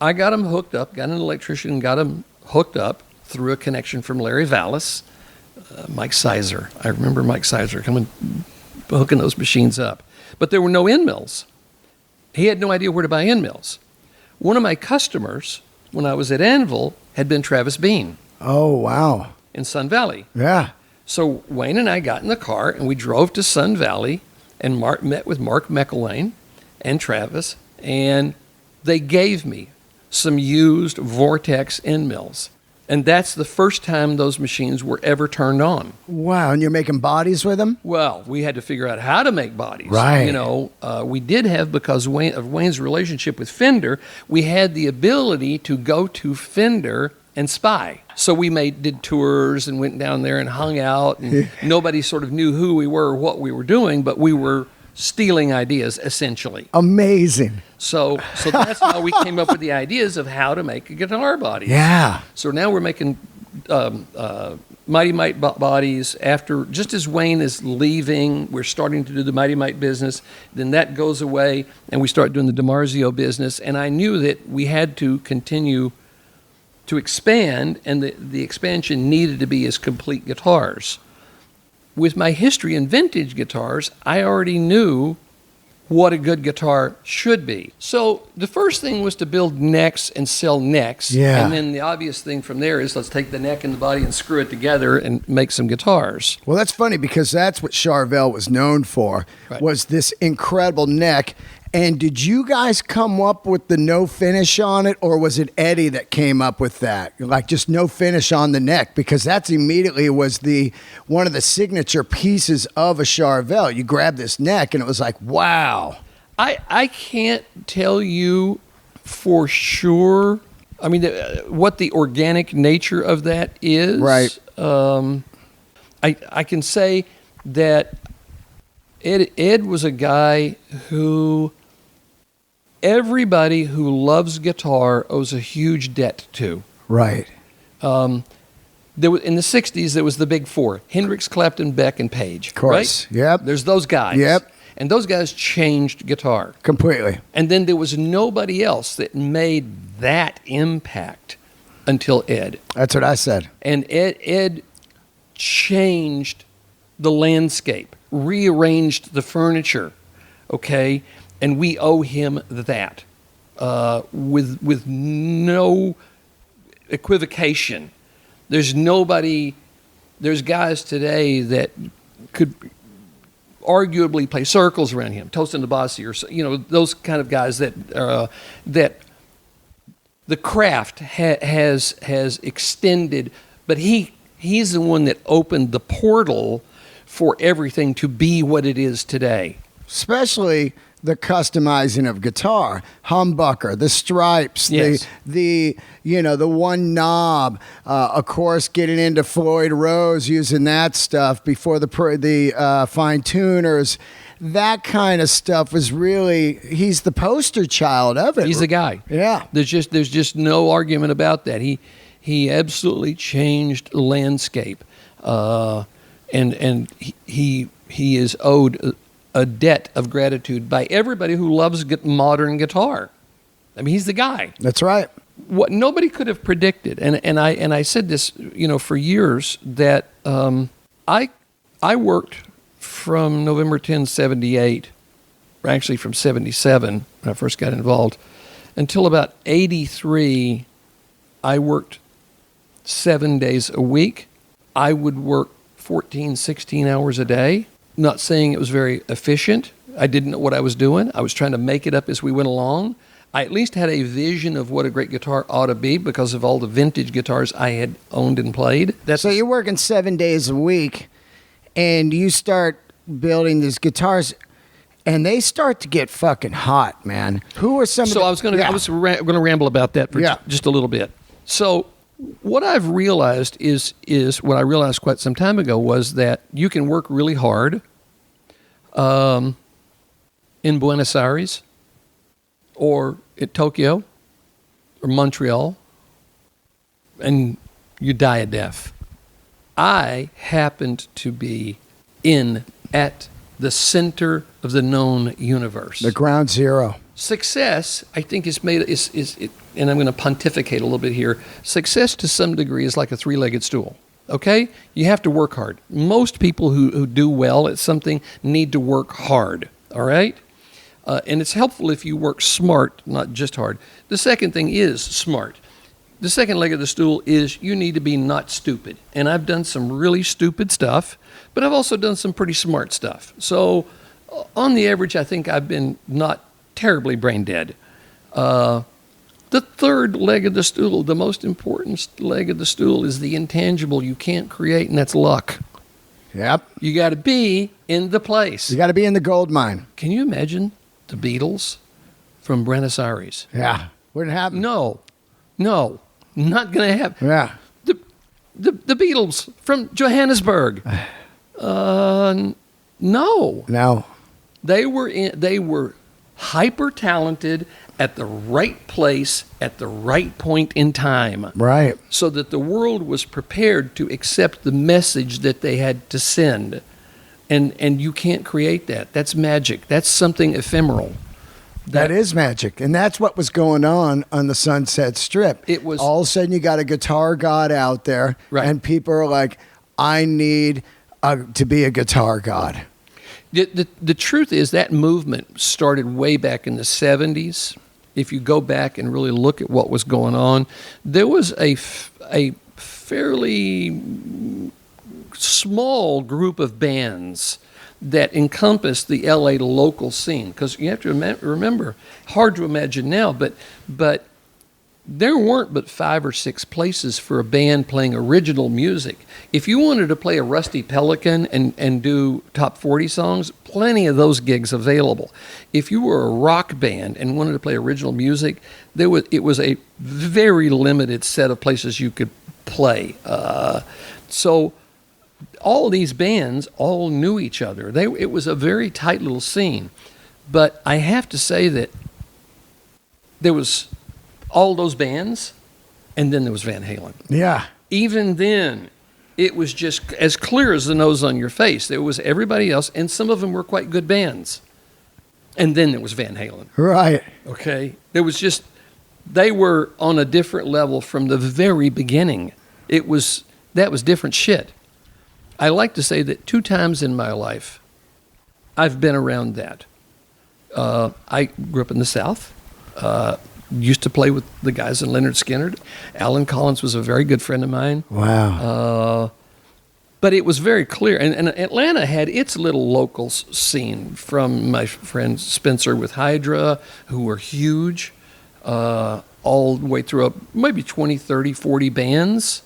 I got him hooked up, got an electrician and got him hooked up through a connection from Larry Vallis, Mike Sizer. I remember Mike Sizer hooking those machines up. But there were no end mills. He had no idea where to buy end mills. One of my customers, when I was at Anvil, had been Travis Bean. Oh, wow. In Sun Valley. Yeah. So Wayne and I got in the car and we drove to Sun Valley and met with Mark McElwain and Travis, and they gave me some used Vortex end mills. And that's the first time those machines were ever turned on. Wow. And you're making bodies with them? Well, we had to figure out how to make bodies. Right. You know, we did have, because of Wayne's relationship with Fender, we had the ability to go to Fender and spy. So we did tours and went down there and hung out, and nobody sort of knew who we were or what we were doing, but we were stealing ideas, essentially. Amazing. So that's how we came up with the ideas of how to make a guitar body. Yeah. So now we're making Mighty Mite bodies. After, just as Wayne is leaving, we're starting to do the Mighty Mite business. Then that goes away, and we start doing the DiMarzio business. And I knew that we had to continue to expand, and the expansion needed to be as complete guitars. With my history in vintage guitars, I already knew what a good guitar should be. So the first thing was to build necks and sell necks. Yeah. And then the obvious thing from there is let's take the neck and the body and screw it together and make some guitars. Well, that's funny because that's what Charvel was known for, Right. was this incredible neck. And did you guys come up with the no finish on it, or was it Eddie that came up with that? Like just no finish on the neck, because that's immediately was one of the signature pieces of a Charvel. You grab this neck and it was like, wow. I can't tell you for sure, I mean, what the organic nature of that is. Right. I can say that Ed was a guy who everybody who loves guitar owes a huge debt to. Right. There was, in the 60s, there was the big four: Hendrix, Clapton, Beck, and Page. Of course. Right? Yep. There's those guys. Yep. And those guys changed guitar. Completely. And then there was nobody else that made that impact until Ed. That's what I said. And Ed changed the landscape, rearranged the furniture, okay? And we owe him that with no equivocation. There's guys today that could arguably play circles around him, Tosin Abasi, or those kind of guys that the craft has extended, but he's the one that opened the portal for everything to be what it is today. Especially the customizing of guitar, humbucker, the stripes, Yes. the one knob. Of course, getting into Floyd Rose, using that stuff before the fine tuners. That kind of stuff was really, he's the poster child of it. He's the guy. Yeah. There's just no argument about that. He absolutely changed the landscape, and he is owed a debt of gratitude by everybody who loves modern guitar. I mean, he's the guy. That's right. What nobody could have predicted, and I said this, for years, that I worked from November 10, 78, or actually from 77 when I first got involved, until about 83. I worked 7 days a week. I would work 14, 16 hours a day. Not saying it was very efficient. I didn't know what I was doing. I was trying to make it up as we went along. I at least had a vision of what a great guitar ought to be because of all the vintage guitars I had owned and played. So you're working 7 days a week, and you start building these guitars, and they start to get fucking hot, man. Who are some? So I was going to ramble about that for just a little bit. So what I've realized is what I realized quite some time ago was that you can work really hard in Buenos Aires or at Tokyo or Montreal, and you die a death. I happened to be at the center of the known universe. The ground zero. Success, I think, is and I'm going to pontificate a little bit here. Success, to some degree, is like a three-legged stool. Okay, you have to work hard. Most people who do well at something need to work hard. All right, and it's helpful if you work smart, not just hard. The second thing is smart. The second leg of the stool is you need to be not stupid. And I've done some really stupid stuff, but I've also done some pretty smart stuff. So on the average, I think I've been not terribly brain dead. The third leg of the stool, the most important leg of the stool, is the intangible you can't create, and that's luck. Yep. You got to be in the place. You got to be in the gold mine. Can you imagine the Beatles from Buenos Aires? Yeah. Wouldn't happen. No, not going to happen. Yeah. The Beatles from Johannesburg. No. No. They were hyper talented at the right place at the right point in time. Right. So that the world was prepared to accept the message that they had to send. And you can't create that. That's magic. That's something ephemeral. That is magic. And that's what was going on the Sunset Strip. It was all of a sudden you got a guitar god out there, right, and people are like, I need to be a guitar god. The truth is that movement started way back in the 70s. If you go back and really look at what was going on, there was a fairly small group of bands that encompassed the LA local scene. Because you have to remember, hard to imagine now, but there weren't but 5 or 6 places for a band playing original music. If you wanted to play a Rusty Pelican and do top 40 songs, plenty of those gigs available. If you were a rock band and wanted to play original music, it was a very limited set of places you could play. So all these bands all knew each other. It was a very tight little scene. But I have to say that there was all those bands, and then there was Van Halen. Yeah. Even then, it was just as clear as the nose on your face. There was everybody else, and some of them were quite good bands. And then there was Van Halen. Right. Okay? There was just, they were on a different level from the very beginning. That was different shit. I like to say that 2 times in my life, I've been around that. I grew up in the South. Used to play with the guys in Leonard Skinner. Alan Collins was a very good friend of mine. Wow. But it was very clear. And Atlanta had its little local scene, from my friend Spencer with Hydra, who were huge, all the way through up maybe 20, 30, 40 bands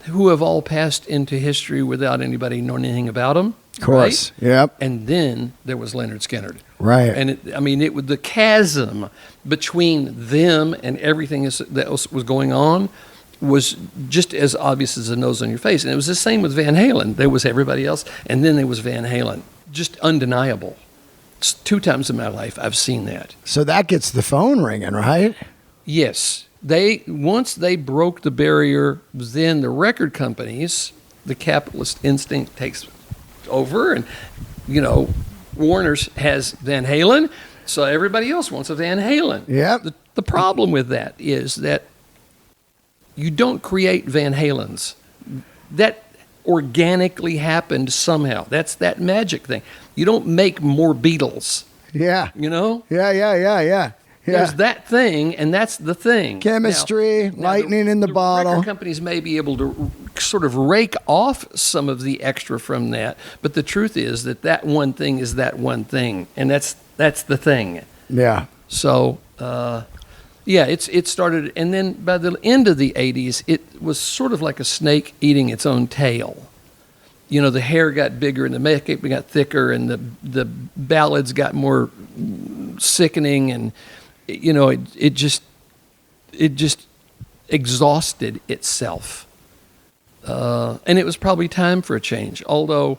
who have all passed into history without anybody knowing anything about them. Of course. Right? Yep. And then there was Leonard Skinner. Right. And it was the chasm between them and everything that was going on was just as obvious as the nose on your face. And it was the same with Van Halen. There was everybody else, and then there was Van Halen. Just undeniable. It's 2 times in my life I've seen that. So that gets the phone ringing, right? Yes. Once they broke the barrier, then the record companies, the capitalist instinct takes over, and, Warner's has Van Halen, so everybody else wants a Van Halen. Yep. The problem with that is that you don't create Van Halens. That organically happened somehow. That's that magic thing. You don't make more Beatles. Yeah. Yeah. There's that thing, and that's the thing. Chemistry, lightning in the bottle. Record companies may be able to sort of rake off some of the extra from that, but the truth is that one thing is that one thing, and that's the thing. Yeah. So, it started, and then by the end of the 80s, it was sort of like a snake eating its own tail. The hair got bigger, and the makeup got thicker, and the ballads got more sickening, and it just exhausted itself. And it was probably time for a change. Although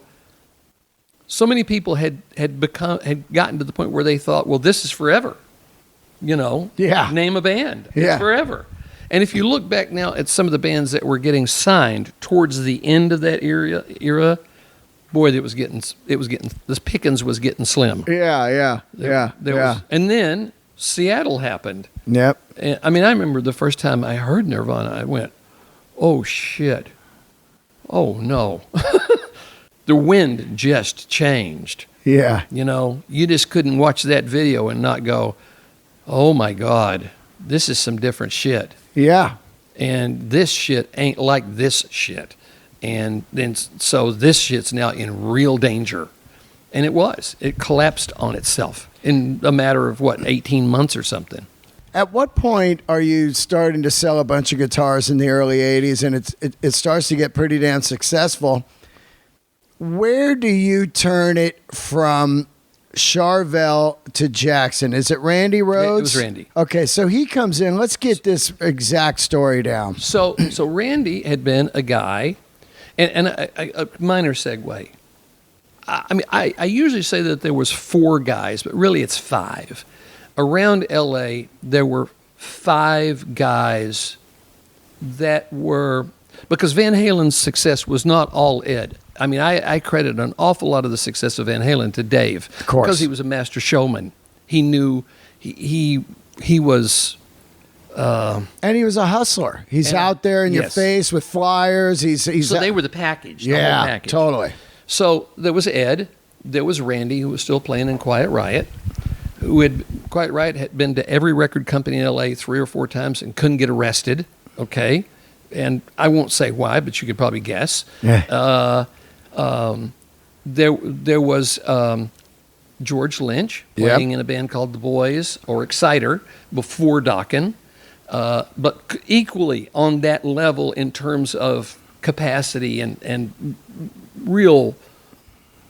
so many people had gotten to the point where they thought, well, this is forever. Yeah. Name a band. Yeah. It's forever. And if you look back now at some of the bands that were getting signed towards the end of that era, boy, this pickings was getting slim. Yeah. And then Seattle happened. Yep. And, I remember the first time I heard Nirvana, I went, oh, shit. Oh, no. The wind just changed. Yeah. You just couldn't watch that video and not go, oh, my God, this is some different shit. Yeah. And this shit ain't like this shit. And then so this shit's now in real danger. And it collapsed on itself in a matter of 18 months or something. At what point are you starting to sell a bunch of guitars in the early 80s and it starts to get pretty damn successful? Where do you turn it from Charvel to Jackson? Is it Randy Rhoads? It was Randy. Okay, so he comes in. Let's get this exact story down. So Randy had been a guy, and a minor segue. I usually say that there was 4 guys, but really it's 5. Around L.A., there were 5 guys that were, because Van Halen's success was not all Ed. I credit an awful lot of the success of Van Halen to Dave. Of course. Because he was a master showman. He knew, he was... and he was a hustler. He's out there in your face with flyers. So they were the package. The yeah, whole package. Totally. So there was Ed. There was Randy, who was still playing in Quiet Riot. Quiet Riot had been to every record company in L.A. 3 or 4 times and couldn't get arrested. Okay. And I won't say why, but you could probably guess. Yeah. There was George Lynch playing in a band called The Boys or Exciter before Dokken, but equally on that level in terms of capacity and real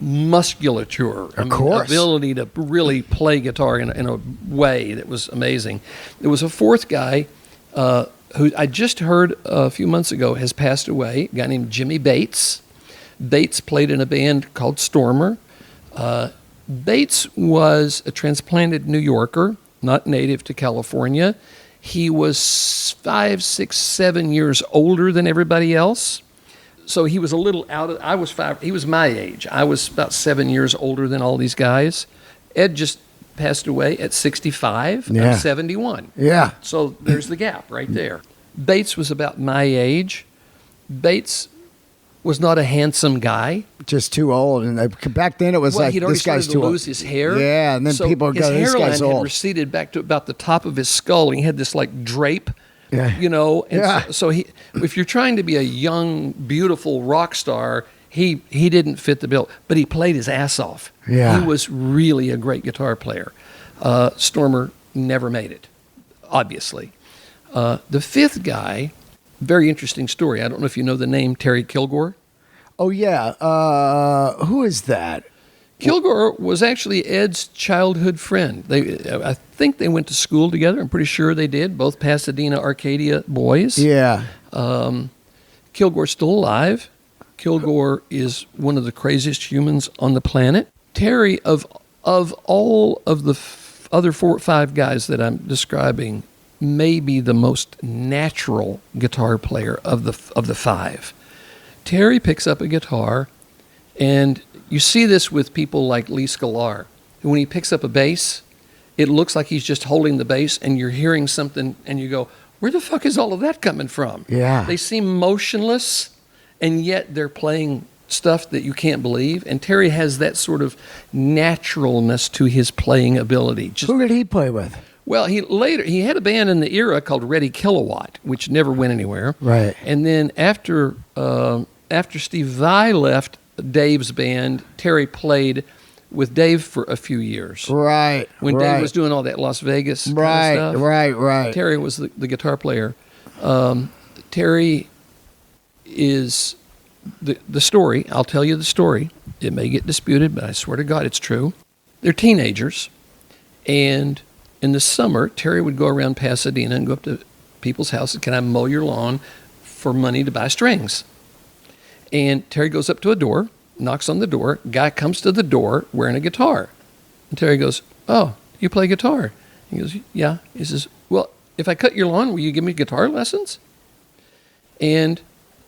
musculature. Of course. Ability to really play guitar in a way that was amazing. There was a 4th guy who I just heard a few months ago has passed away, a guy named Jimmy Bates. Bates played in a band called Stormer. Bates was a transplanted New Yorker not native to California. He was 5, 6, 7 years older than everybody else. So he was a little I was 5, he was my age. I was about 7 years older than all these guys. Ed just passed away at 65. Yeah. I'm 71. Yeah. So there's the gap right there. Bates was about my age. Bates was not a handsome guy. Just too old. And back then it was like, he'd already this guy's started too to lose old. his hair. Yeah, and then So people go, his this guy's hairline had old. receded back to about the top of his skull, and he had this like drape. Yeah. You know, and Yeah. so he, if you're trying to be a young, beautiful rock star, he didn't fit the bill, but he played his ass off. Yeah. He was really a great guitar player. Stormer never made it, obviously. The fifth guy, very interesting story. I don't know if you know the name Terry Kilgore. Oh, yeah. Who is that? Kilgore was actually Ed's childhood friend. I think they went to school together. I'm pretty sure they did. Both Pasadena Arcadia boys. Yeah. Kilgore's still alive. Kilgore is one of the craziest humans on the planet. Terry, of all of the other 4 or 5 guys that I'm describing, may be the most natural guitar player of the 5. Terry picks up a guitar, and you see this with people like Lee Sklar. When he picks up a bass, it looks like he's just holding the bass, and you're hearing something, and you go, where the fuck is all of that coming from? Yeah. They seem motionless, and yet they're playing stuff that you can't believe. And Terry has that sort of naturalness to his playing ability. Who did he play with? Well, he had a band in the era called Ready Kilowatt, which never went anywhere. Right. And then after Steve Vai left Dave's band, Terry played with Dave for a few years. Right. When right. Dave was doing all that Las Vegas kind Right. of stuff. Right. Terry was the guitar player. Terry is the story. I'll tell you the story. It may get disputed, but I swear to God it's true. They're teenagers, and in the summer, Terry would go around Pasadena and go up to people's houses. Can I mow your lawn for money to buy strings? And Terry goes up to a door, knocks on the door. Guy comes to the door wearing a guitar. And Terry goes, oh, you play guitar? He goes, yeah. He says, well, if I cut your lawn, will you give me guitar lessons? And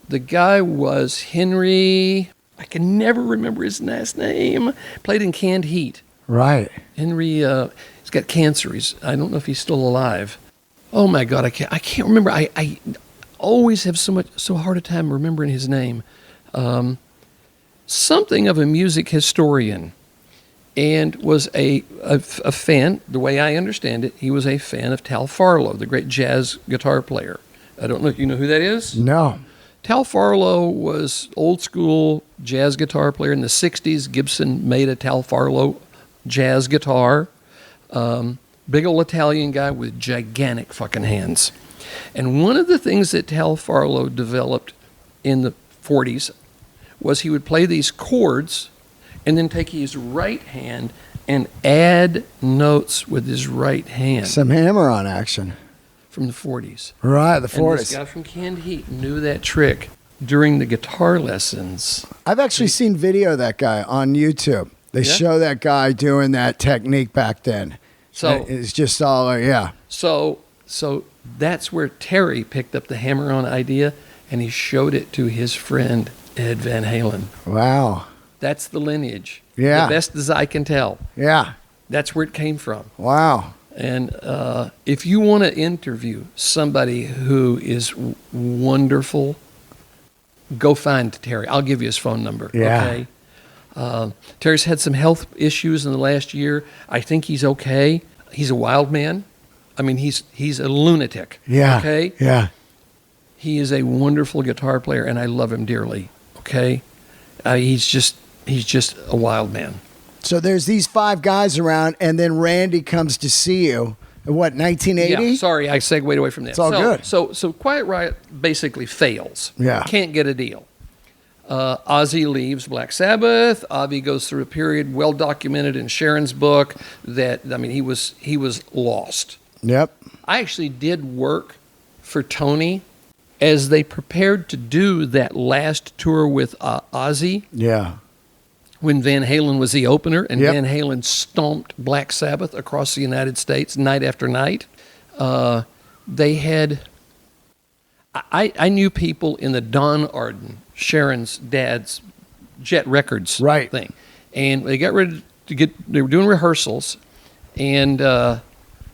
the guy was Henry, I can never remember his last name, played in Canned Heat. Right. Henry, he's got cancer. I don't know if he's still alive. Oh my God, I can't remember. I always have so hard a time remembering his name. Something of a music historian, and was a fan. The way I understand it, he was a fan of Tal Farlow, the great jazz guitar player. I don't know if you know who that is. No. Tal Farlow was old school jazz guitar player in the 60s. Gibson made a Tal Farlow jazz guitar. Big old Italian guy with gigantic fucking hands. And one of the things that Tal Farlow developed in the 40s was he would play these chords and then take his right hand and add notes with his right hand. Some hammer-on action. From the 40s. Right, the 40s. And this guy from Canned Heat knew that trick during the guitar lessons. I've actually seen video of that guy on YouTube. They show that guy doing that technique back then. So it's just all, yeah. So that's where Terry picked up the hammer-on idea, and he showed it to his friend Ed Van Halen. Wow. That's the lineage. Yeah. The best as I can tell. Yeah. That's where it came from. Wow. And if you want to interview somebody who is wonderful, go find Terry. I'll give you his phone number. Yeah. Okay. Terry's had some health issues in the last year. I think he's okay. He's a wild man. I mean, he's a lunatic. Yeah. Okay. Yeah. He is a wonderful guitar player, and I love him dearly. Okay. He's just a wild man. So there's these 5 guys around, and then Randy comes to see you. What, 1980? Yeah, sorry, I segued away from that. It's all good. So Quiet Riot basically fails. Yeah. Can't get a deal. Ozzy leaves Black Sabbath. Avi goes through a period well documented in Sharon's book that, I mean, he was lost. Yep. I actually did work for Tony as they prepared to do that last tour with Ozzy. Yeah. when Van Halen was the opener, and Yep. Van Halen stomped Black Sabbath across the United States night after night. They had... I knew people in the Don Arden, Sharon's dad's Jet Records Right. thing. And they got ready they were doing rehearsals, and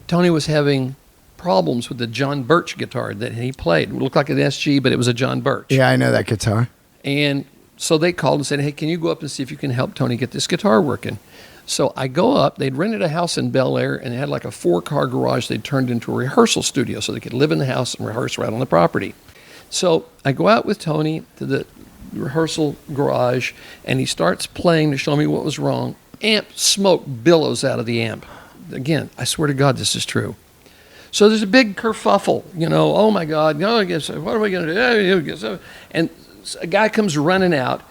Tony was having problems with the John Birch guitar that he played. It looked like an SG, but it was a John Birch. Yeah, I know that guitar. And so they called and said, hey, can you go up and see if you can help Tony get this guitar working? So I go up. They'd rented a house in Bel Air, and it had like a 4-car garage they'd turned into a rehearsal studio so they could live in the house and rehearse right on the property. So I go out with Tony to the rehearsal garage, and he starts playing to show me what was wrong. Amp smoke billows out of the amp. Again, I swear to God, this is true. So there's a big kerfuffle, oh my God, no, I guess, what are we going to do? And a guy comes running out,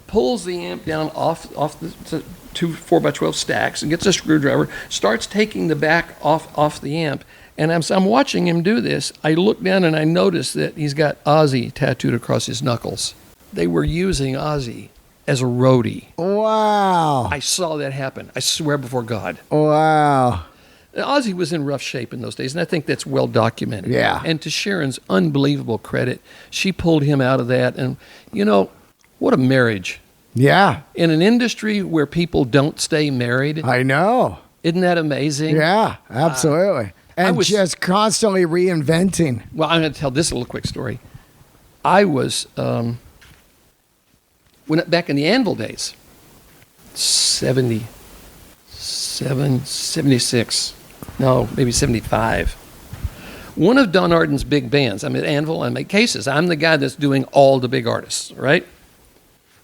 pulls the amp down off the 2 4x12 stacks and gets a screwdriver, starts taking the back off the amp. And as I'm watching him do this, I look down and I notice that he's got Ozzy tattooed across his knuckles. They were using Ozzy as a roadie. Wow. I saw that happen. I swear before God. Wow. Ozzy was in rough shape in those days, and I think that's well documented. Yeah. And to Sharon's unbelievable credit, she pulled him out of that. And, what a marriage. Yeah. In an industry where people don't stay married, I know. isn't that amazing? Yeah, absolutely. And just constantly reinventing. Well, I'm going to tell this little quick story. I was, back in the Anvil days, 76, no, maybe 75. One of Don Arden's big bands, I'm at Anvil, I make cases. I'm the guy that's doing all the big artists, right?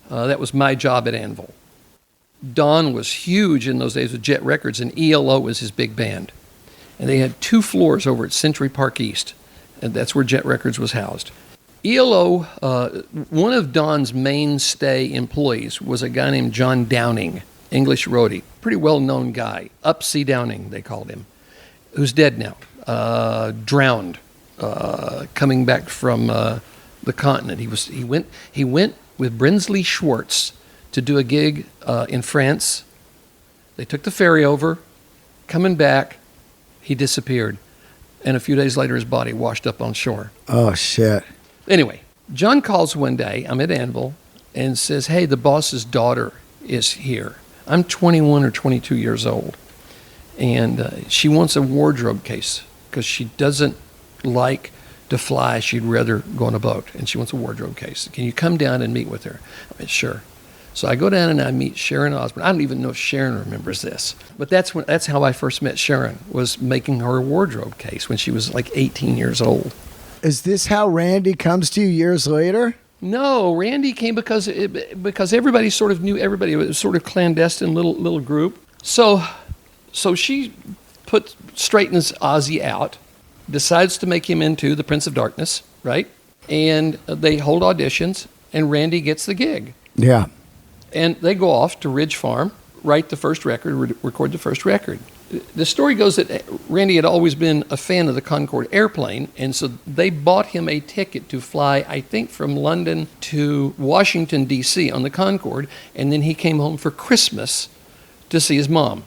That was my job at Anvil. Don was huge in those days with Jet Records, and ELO was his big band. And they had 2 floors over at Century Park East, and that's where Jet Records was housed. ELO, one of Don's mainstay employees was a guy named John Downing, English roadie, pretty well-known guy. Up-C Downing, they called him, who's dead now, drowned, coming back from the continent. He went with Brinsley Schwartz to do a gig in France. They took the ferry over, coming back, he disappeared. And a few days later, his body washed up on shore. Oh, shit. Anyway, John calls one day, I'm at Anvil, and says, hey, the boss's daughter is here. I'm 21 or 22 years old, and she wants a wardrobe case because she doesn't like to fly. She'd rather go on a boat, and she wants a wardrobe case. Can you come down and meet with her? I mean, sure. So I go down and I meet Sharon Osbourne. I don't even know if Sharon remembers this, but that's how I first met Sharon, was making her wardrobe case when she was like 18 years old. Is this how Randy comes to you years later? No, Randy came because everybody sort of knew everybody. It was sort of clandestine little group. So she straightens Ozzy out, decides to make him into the Prince of Darkness, right? And they hold auditions, and Randy gets the gig. Yeah. And they go off to Ridge Farm, write the first record, record the first record. The story goes that Randy had always been a fan of the Concorde airplane, and so they bought him a ticket to fly, I think, from London to Washington, D.C. on the Concorde, and then he came home for Christmas to see his mom.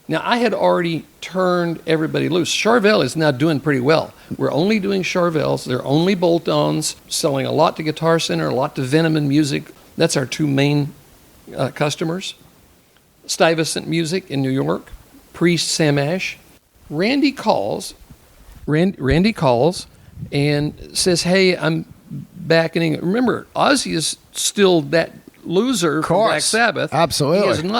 Now, I had already turned everybody loose. Charvel is now doing pretty well. We're only doing Charvels. They're only bolt-ons, selling a lot to Guitar Center, a lot to Venom and Music. That's our 2 main customers. Stuyvesant Music in New York. Priest Sam Ash. Randy calls and says, hey, I'm back in England. Remember, Ozzy is still that loser from Black Sabbath. Absolutely.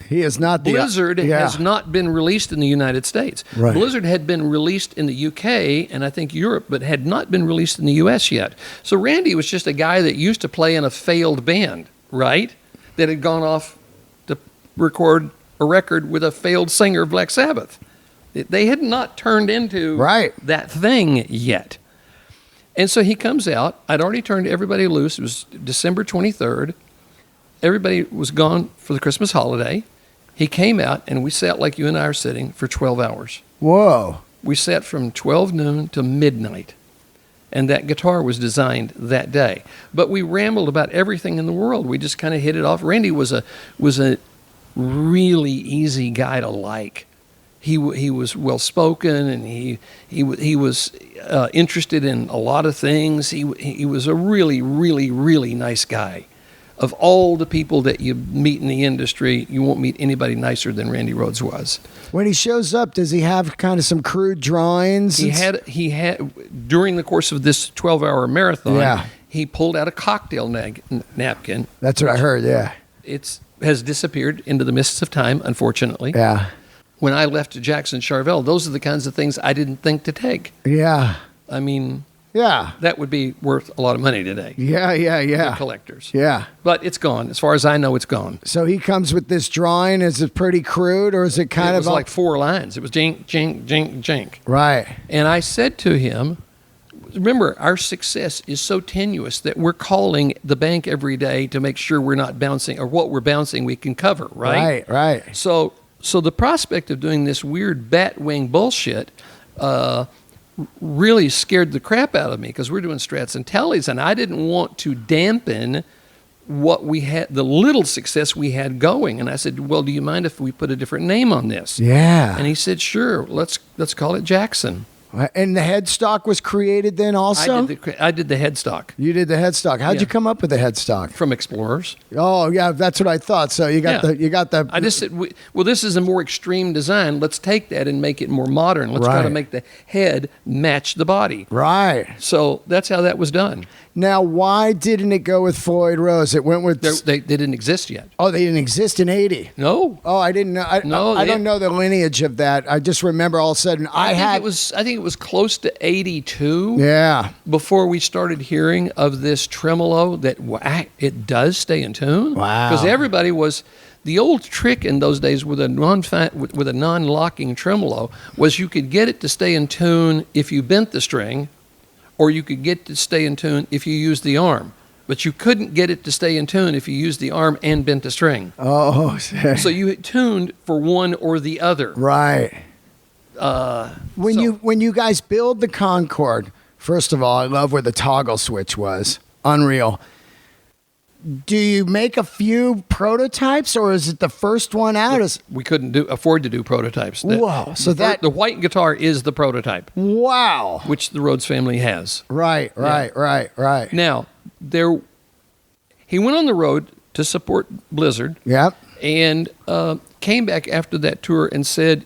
He is not Blizzard has not been released in the United States. Right. Blizzard had been released in the UK and I think Europe, but had not been released in the US yet. So Randy was just a guy that used to play in a failed band, right? That had gone off to record a record with a failed singer of Black Sabbath. They had not turned into that thing yet. And so he comes out. I'd already turned everybody loose. It was December 23rd. Everybody was gone for the Christmas holiday. He came out, and we sat like you and I are sitting for 12 hours. Whoa. We sat from 12 noon to midnight. And that guitar was designed that day. But we rambled about everything in the world. We just kind of hit it off. Randy was a really easy guy to like. He was well spoken, and he was interested in a lot of things. He was a really, really, really nice guy. Of all the people that you meet in the industry, you won't meet anybody nicer than Randy Rhoads was. When he shows up, does he have kind of some crude drawings? He had during the course of this 12-hour marathon, he pulled out a cocktail napkin. That's what I heard, yeah. It has disappeared into the mists of time, unfortunately. Yeah. When I left Jackson Charvel, those are the kinds of things I didn't think to take. Yeah. I mean... Yeah. That would be worth a lot of money today. Yeah. For collectors. Yeah. But it's gone. As far as I know, it's gone. So he comes with this drawing. Is it pretty crude, or is it kind of... It was like 4 lines. It was jink, jink, jink, jink. Right. And I said to him, remember, our success is so tenuous that we're calling the bank every day to make sure we're not bouncing, or what we're bouncing we can cover, right? Right. So the prospect of doing this weird bat wing bullshit... really scared the crap out of me, because we're doing strats and tellies, and I didn't want to dampen what we had, the little success we had going. And I said, well, do you mind if we put a different name on this? Yeah. And he said, sure, let's call it Jackson. And the headstock was created then also? I did the headstock. You did the headstock. How'd you come up with the headstock? From Explorers. Oh, yeah, that's what I thought. So you got the... I just said, well, this is a more extreme design. Let's take that and make it more modern. Let's try to make the head match the body. Right. So that's how that was done. Now, why didn't it go with Floyd Rose? It went with... They didn't exist yet. Oh, they didn't exist in 80? No. Oh, I didn't know. I don't know the lineage of that. I just remember all of a sudden I think it was close to 82. Yeah. Before we started hearing of this tremolo that it does stay in tune. Wow. Because everybody was... The old trick in those days with a non-locking tremolo was you could get it to stay in tune if you bent the string, or you could get it to stay in tune if you used the arm. But you couldn't get it to stay in tune if you used the arm and bent the string. Oh. So you tuned for one or the other. Right. When you guys build the Concorde, first of all, I love where the toggle switch was. Unreal. Do you make a few prototypes, or is it the first one out? We couldn't afford to do prototypes. Whoa! So the white guitar is the prototype. Wow! Which the Rhoads family has. Right. Now he went on the road to support Blizzard. Yep. And came back after that tour and said,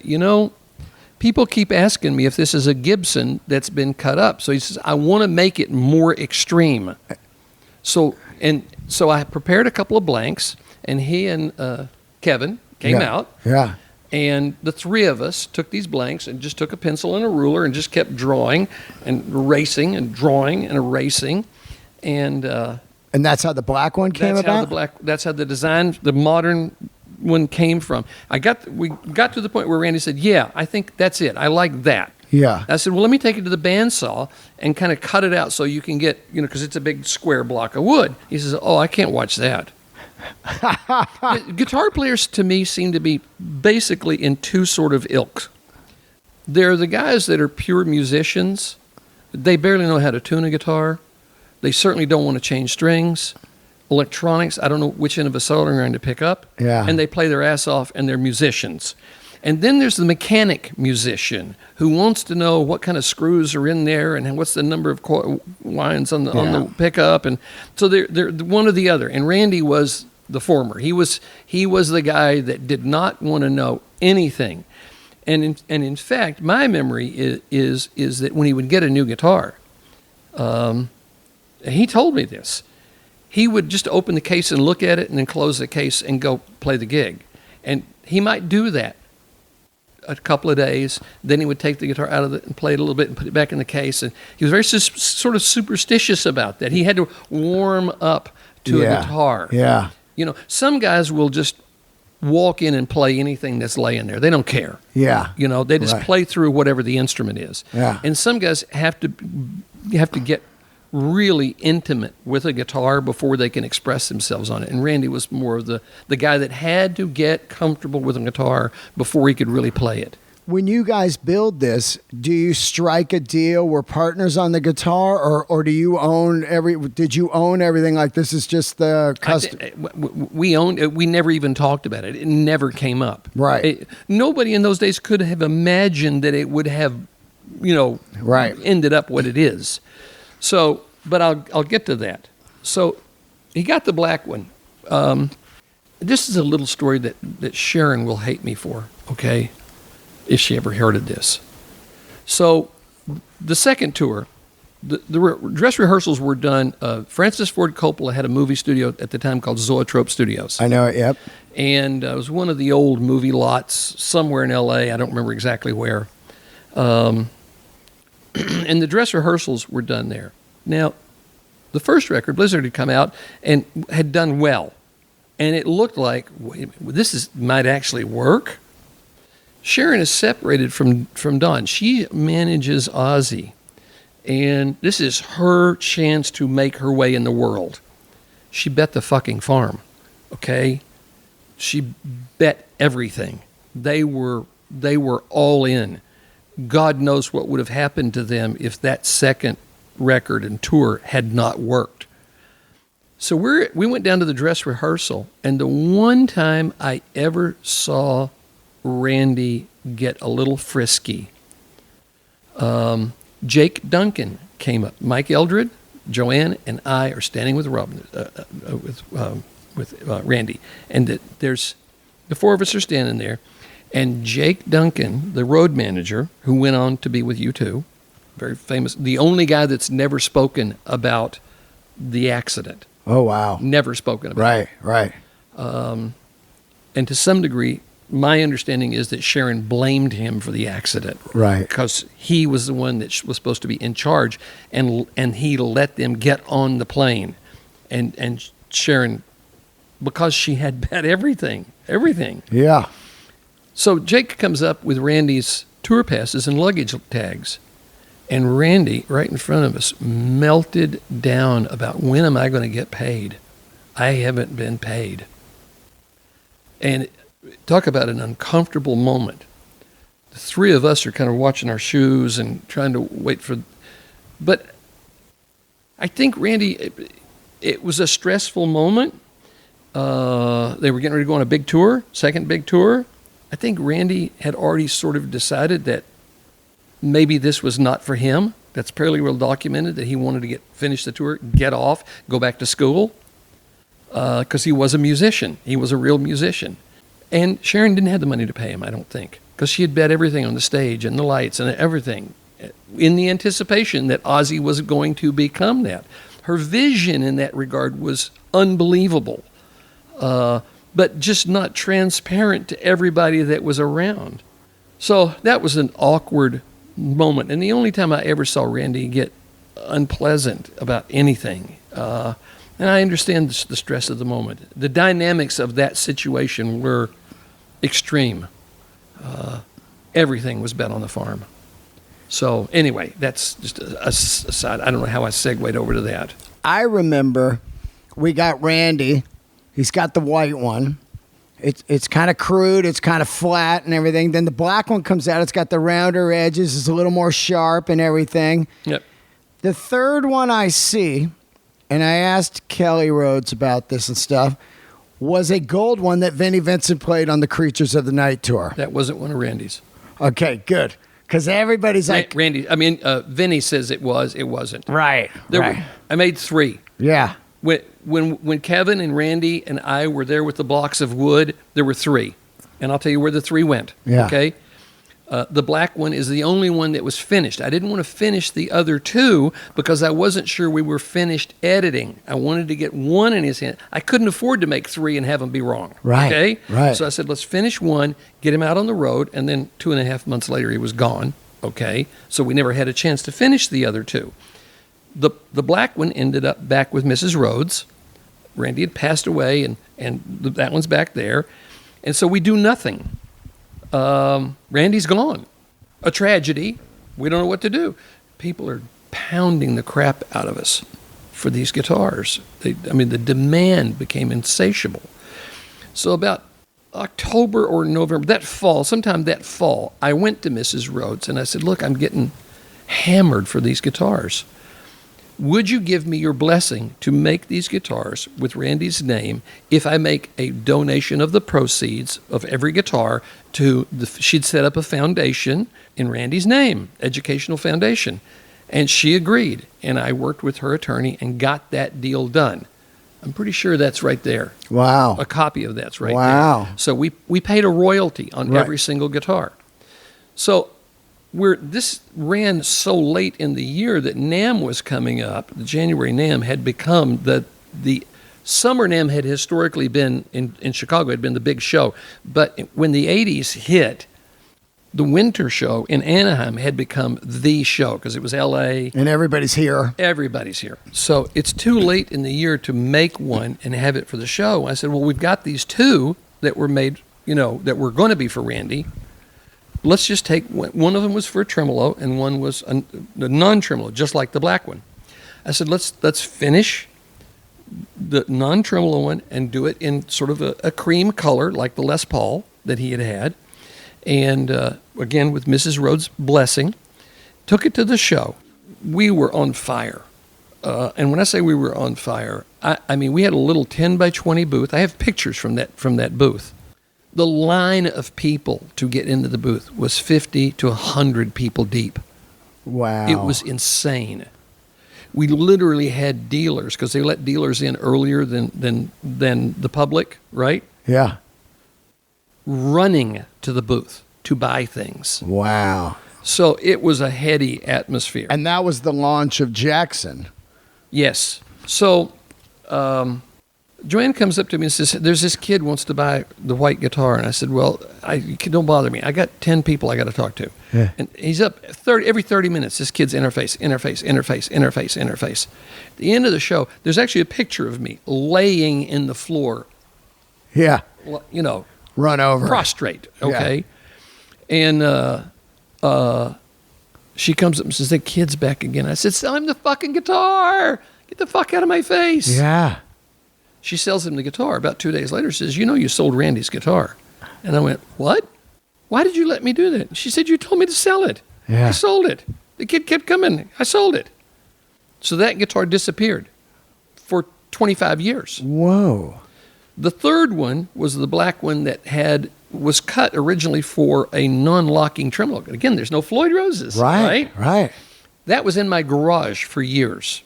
people keep asking me if this is a Gibson that's been cut up. So he says, I want to make it more extreme. So I prepared a couple of blanks, and he and Kevin came out. Yeah. And the three of us took these blanks and just took a pencil and a ruler and just kept drawing and erasing and drawing and erasing. And that's how the black one came about? That's how the design, the modern one came from. We got to the point where Randy said, yeah, I think that's it. I like that. Yeah. I said, well, let me take it to the bandsaw and kind of cut it out so you can get, because it's a big square block of wood. He says, oh, I can't watch that. Guitar players, to me, seem to be basically in two sort of ilks. They're the guys that are pure musicians. They barely know how to tune a guitar. They certainly don't want to change strings. Electronics, I don't know which end of a soldering iron to pick up. Yeah. And they play their ass off, and they're musicians. And then there's the mechanic musician who wants to know what kind of screws are in there and what's the number of lines on the pickup. And so they're one or the other. And Randy was the former. He was the guy that did not want to know anything. And in fact, my memory is that when he would get a new guitar, he told me this. He would just open the case and look at it and then close the case and go play the gig. And he might do that a couple of days. Then he would take the guitar out of it and play it a little bit and put it back in the case. And he was very sort of superstitious about that. He had to warm up to a guitar. Yeah. Some guys will just walk in and play anything that's laying there. They don't care. Yeah. They just play through whatever the instrument is. Yeah. And some guys have to get really intimate with a guitar before they can express themselves on it. And Randy was more of the guy that had to get comfortable with a guitar before he could really play it. when you guys build this, do you strike a deal? We're partners on the guitar, or do you own did you own everything? Like this is just the custom? We owned it. We never even talked about it. It never came up. Right. Nobody in those days could have imagined that it would have, Right. ended up what it is. So, but I'll get to that. So he got the black one. This is a little story that Sharon will hate me for, okay, if she ever heard of this. So the second tour, the dress rehearsals were done. Francis Ford Coppola had a movie studio at the time called Zoetrope Studios. I know it, yep. And it was one of the old movie lots somewhere in L.A. I don't remember exactly where. And the dress rehearsals were done there. Now, the first record, Blizzard, had come out and had done well. And it looked like, wait a minute, this might actually work. Sharon is separated from Dawn. She manages Ozzy. And this is her chance to make her way in the world. She bet the fucking farm, okay? She bet everything. They were all in. God knows what would have happened to them if that second record and tour had not worked. So we went down to the dress rehearsal, and the one time I ever saw Randy get a little frisky, Jake Duncan came up. Mike Eldred, Joanne, and I are standing with Randy, and there's the four of us are standing there, and Jake Duncan, the road manager, who went on to be with U2, very famous, the only guy that's never spoken about the accident. Oh, wow. Never spoken about it. Right. And to some degree, my understanding is that Sharon blamed him for the accident. Right. Because he was the one that was supposed to be in charge, and he let them get on the plane. And Sharon, because she had bet everything. Yeah. So Jake comes up with Randy's tour passes and luggage tags. And Randy, right in front of us, melted down about, when am I going to get paid? I haven't been paid. And talk about an uncomfortable moment. The three of us are kind of watching our shoes and trying to wait for... But I think Randy, it was a stressful moment. They were getting ready to go on a big tour, second big tour. I think Randy had already sort of decided that maybe this was not for him. That's fairly well documented, that he wanted to finish the tour, get off, go back to school, because he was a musician. He was a real musician. And Sharon didn't have the money to pay him, I don't think, because she had bet everything on the stage and the lights and everything in the anticipation that Ozzy was going to become that. Her vision in that regard was unbelievable, but just not transparent to everybody that was around. So that was an awkward moment, and the only time I ever saw Randy get unpleasant about anything. And I understand the stress of the moment. The dynamics of that situation were extreme. Everything was bet on the farm. So anyway, that's just a side. I don't know how I segued over to that. I remember we got Randy. He's got the white one. It's kind of crude, it's kind of flat and everything. Then the black one comes out, it's got the rounder edges, it's a little more sharp and everything. Yep. The third one I see, and I asked Kelly Rhoads about this and stuff, was a gold one that Vinnie Vincent played on the Creatures of the Night tour. That wasn't one of Randy's. Okay, good. Because everybody's like... Vinnie says it was, it wasn't. Right, I made three. Yeah. When Kevin and Randy and I were there with the blocks of wood, there were three. And I'll tell you where the three went. Yeah. Okay? The black one is the only one that was finished. I didn't want to finish the other two because I wasn't sure we were finished editing. I wanted to get one in his hand. I couldn't afford to make three and have them be wrong. Right. Okay? Right. So I said, let's finish one, get him out on the road, and then 2.5 months later he was gone. Okay? So we never had a chance to finish the other two. The black one ended up back with Mrs. Rhoads. Randy had passed away, and that one's back there. And so we do nothing. Randy's gone. A tragedy. We don't know what to do. People are pounding the crap out of us for these guitars. The demand became insatiable. So about October or November, sometime that fall, I went to Mrs. Rhoads and I said, look, I'm getting hammered for these guitars. Would you give me your blessing to make these guitars with Randy's name if I make a donation of the proceeds of every guitar she'd set up a foundation in Randy's name, educational foundation. And she agreed. And I worked with her attorney and got that deal done. I'm pretty sure that's right there. Wow. A copy of that's right wow. there. So we paid a royalty on every single guitar. So this ran so late in the year that NAMM was coming up. The January NAMM had become the summer NAMM had historically been in Chicago, had been the big show. But when the 80s hit, the winter show in Anaheim had become the show because it was L.A. And everybody's here. Everybody's here. So it's too late in the year to make one and have it for the show. I said, well, we've got these two that were made, that were going to be for Randy. Let's just take one of them was for a tremolo and one was a non-tremolo, just like the black one. I said, let's finish the non-tremolo one and do it in sort of a cream color like the Les Paul that he had. And again, with Mrs. Rhoads' blessing, took it to the show. We were on fire. And when I say we were on fire, I mean, we had a little 10 by 20 booth. I have pictures from that booth. The line of people to get into the booth was 50 to 100 people deep. Wow. It was insane. We literally had dealers, because they let dealers in earlier than the public, right? Yeah. Running to the booth to buy things. Wow. So it was a heady atmosphere. And that was the launch of Jackson. Yes. So Joanne comes up to me and says, there's this kid wants to buy the white guitar. And I said, well, don't bother me. I got 10 people I got to talk to. Yeah. And he's up every 30 minutes, this kid's interface. At the end of the show, there's actually a picture of me laying in the floor. Yeah. Run over. Prostrate, okay? Yeah. And she comes up and says, the kid's back again. I said, sell him the fucking guitar. Get the fuck out of my face. Yeah. She sells him the guitar. About 2 days later, says, you sold Randy's guitar. And I went, what? Why did you let me do that? She said, you told me to sell it. Yeah. I sold it. The kid kept coming. I sold it. So that guitar disappeared for 25 years. Whoa. The third one was the black one that was cut originally for a non-locking tremolo. Again, there's no Floyd Roses. Right. That was in my garage for years.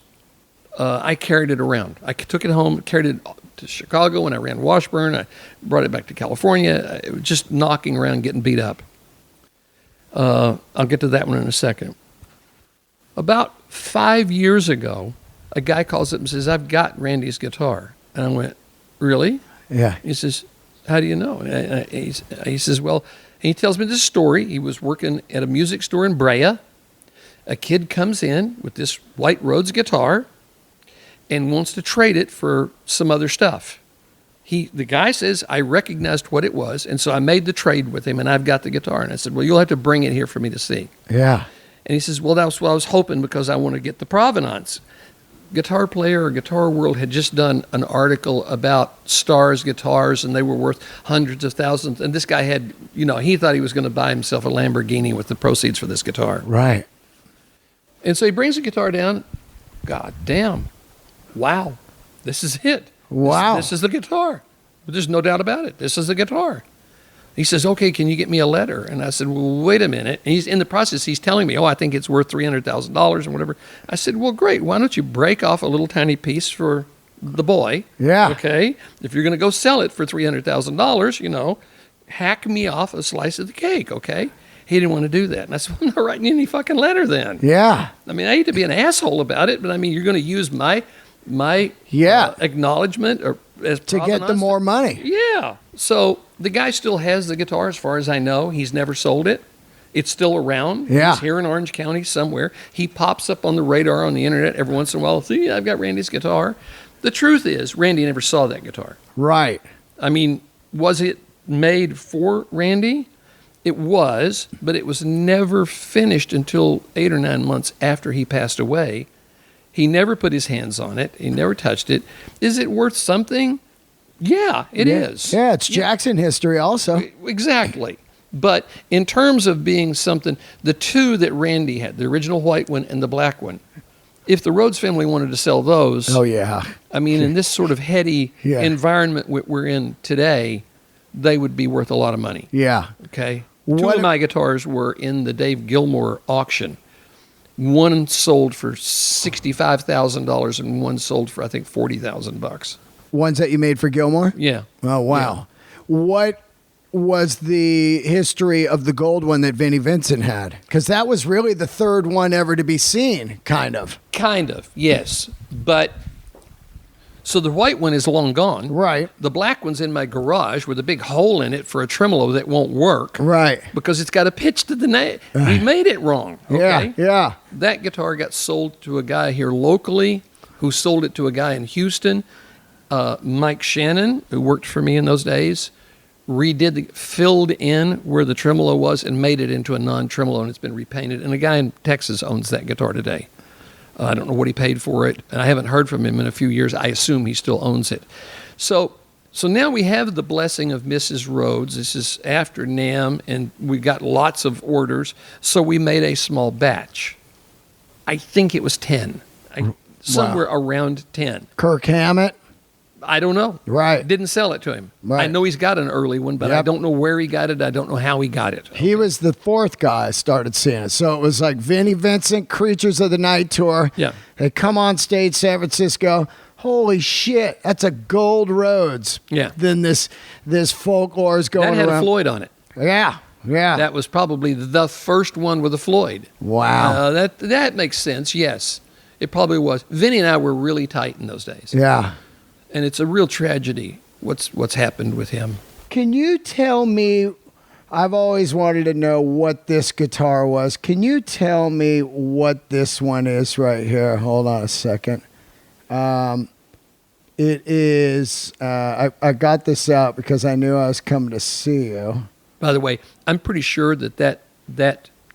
I carried it around. I took it home, carried it to Chicago when I ran Washburn. I brought it back to California. It was just knocking around, getting beat up. I'll get to that one in a second. About 5 years ago, a guy calls up and says, I've got Randy's guitar. And I went, really? Yeah. He says, how do you know? And he says, well, and he tells me this story. He was working at a music store in Brea. A kid comes in with this white Rhoads guitar and wants to trade it for some other stuff. The guy says, I recognized what it was, and so I made the trade with him, and I've got the guitar. And I said, well, you'll have to bring it here for me to see. Yeah. And he says, well, that's what I was hoping because I want to get the provenance. Guitar Player or Guitar World had just done an article about Star's guitars, and they were worth hundreds of thousands. And this guy had, he thought he was going to buy himself a Lamborghini with the proceeds for this guitar. Right. And so he brings the guitar down. God damn. Wow. This is it. Wow. This is the guitar. But there's no doubt about it. This is the guitar. He says, okay, can you get me a letter? And I said, well, wait a minute. And he's in the process. He's telling me, I think it's worth $300,000 and whatever. I said, well, great. Why don't you break off a little tiny piece for the boy? Yeah. Okay. If you're going to go sell it for $300,000, hack me off a slice of the cake. Okay. He didn't want to do that. And I said, well, I'm not writing any fucking letter then. Yeah. I mean, I hate to be an asshole about it, but you're going to use my acknowledgement or as to get the more money. Yeah. So the guy still has the guitar as far as I know. He's never sold it. It's still around. Yeah. He's here in Orange County somewhere. He pops up on the radar on the internet every once in a while. See, I've got Randy's guitar. The truth is, Randy never saw that guitar. Right. I mean, was it made for Randy? It was, but it was never finished until 8 or 9 months after he passed away. He never put his hands on it. He never touched it. Is it worth something? Yeah, it is. Yeah, it's Jackson history also. Exactly. But in terms of being something, the two that Randy had, the original white one and the black one, if the Rhoads family wanted to sell those, Oh, yeah. I mean, in this sort of heady Yeah. environment we're in today, they would be worth a lot of money. Yeah. Okay. What Two if- of my guitars were in the Dave Gilmore auction. One sold for $65,000 and one sold for, I think, $40,000. Ones that you made for Gilmore? Yeah. Oh, wow. What was the history of the gold one that Vinnie Vincent had? Because that was really the third one ever to be seen, kind of. Kind of, yes. But, so the white one is long gone. Right. The black one's in my garage with a big hole in it for a tremolo that won't work. Right. Because it's got a pitch to the neck. We made it wrong. Okay? Yeah. That guitar got sold to a guy here locally who sold it to a guy in Houston. Mike Shannon, who worked for me in those days, filled in where the tremolo was and made it into a non-tremolo, and it's been repainted. And a guy in Texas owns that guitar today. I don't know what he paid for it, and I haven't heard from him in a few years. I assume he still owns it. So now we have the blessing of Mrs. Rhoads. This is after NAMM, and we got lots of orders. So we made a small batch. I think it was 10. Somewhere around 10. Kirk Hammett. I don't know. Right. Didn't sell it to him. Right. I know he's got an early one, but I Yep. don't know where he got it. I don't know how he got it. He was the fourth guy I started seeing it. So it was like Vinnie Vincent, Creatures of the Night Tour. Yeah. They come on stage, San Francisco. Holy shit, that's a gold Rhoads. Yeah. Then this folklore is going That had around. a Floyd on it. Yeah. That was probably the first one with a Floyd. Wow. That makes sense, yes. It probably was. Vinny and I were really tight in those days. Yeah. And it's a real tragedy what's happened with him. Can you tell me, I've always wanted to know what this guitar was. Can you tell me what this one is right here? Hold on a second. It is, I got this out because I knew I was coming to see you. By the way, I'm pretty sure that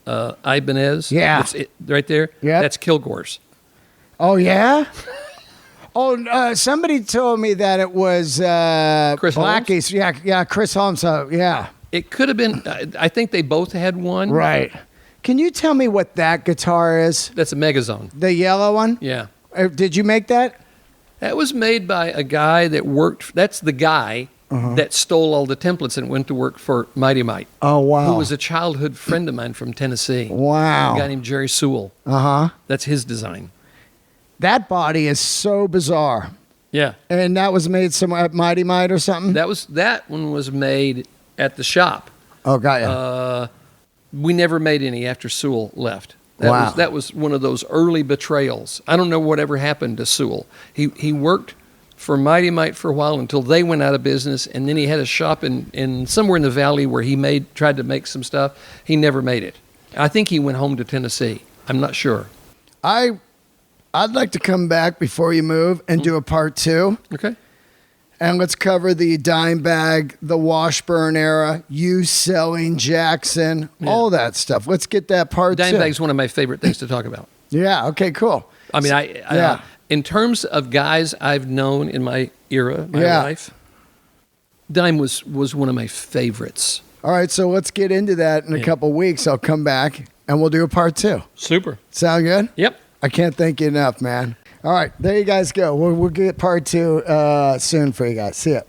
Ibanez, Yeah. that's it, right there, Yep. that's Kilgore's. Oh, yeah? Oh, somebody told me that it was Chris Holmes? Blackie's. Yeah, Chris Holmes. Yeah. It could have been, I think they both had one. Right. Can you tell me what that guitar is? That's a Megazone. The yellow one? Yeah. Did you make that? That was made by a guy that worked, that's the guy that stole all the templates and went to work for Mighty Mite. Oh, wow. Who was a childhood friend of mine from Tennessee. Wow. A guy named Jerry Sewell. Uh-huh. That's his design. That body is so bizarre. Yeah. And that was made somewhere at Mighty Mite or something? That one was made at the shop. Oh, got you. We never made any after Sewell left. Wow. That was one of those early betrayals. I don't know whatever happened to Sewell. He worked for Mighty Mite for a while until they went out of business, and then he had a shop in somewhere in the valley where he tried to make some stuff. He never made it. I think he went home to Tennessee. I'm not sure. I'd like to come back before you move and do a part 2. Okay. And let's cover the Dimebag, the Washburn era, you selling Jackson, all that stuff. Let's get that part 2. Dimebag's one of my favorite things to talk about. Yeah, okay, cool. I mean, Yeah. In terms of guys I've known in my era, my Yeah. life, Dime was one of my favorites. All right, so let's get into that in a couple weeks. I'll come back and we'll do a part 2. Super. Sound good? Yep. I can't thank you enough, man. All right, there you guys go. We'll get part 2 soon for you guys. See ya.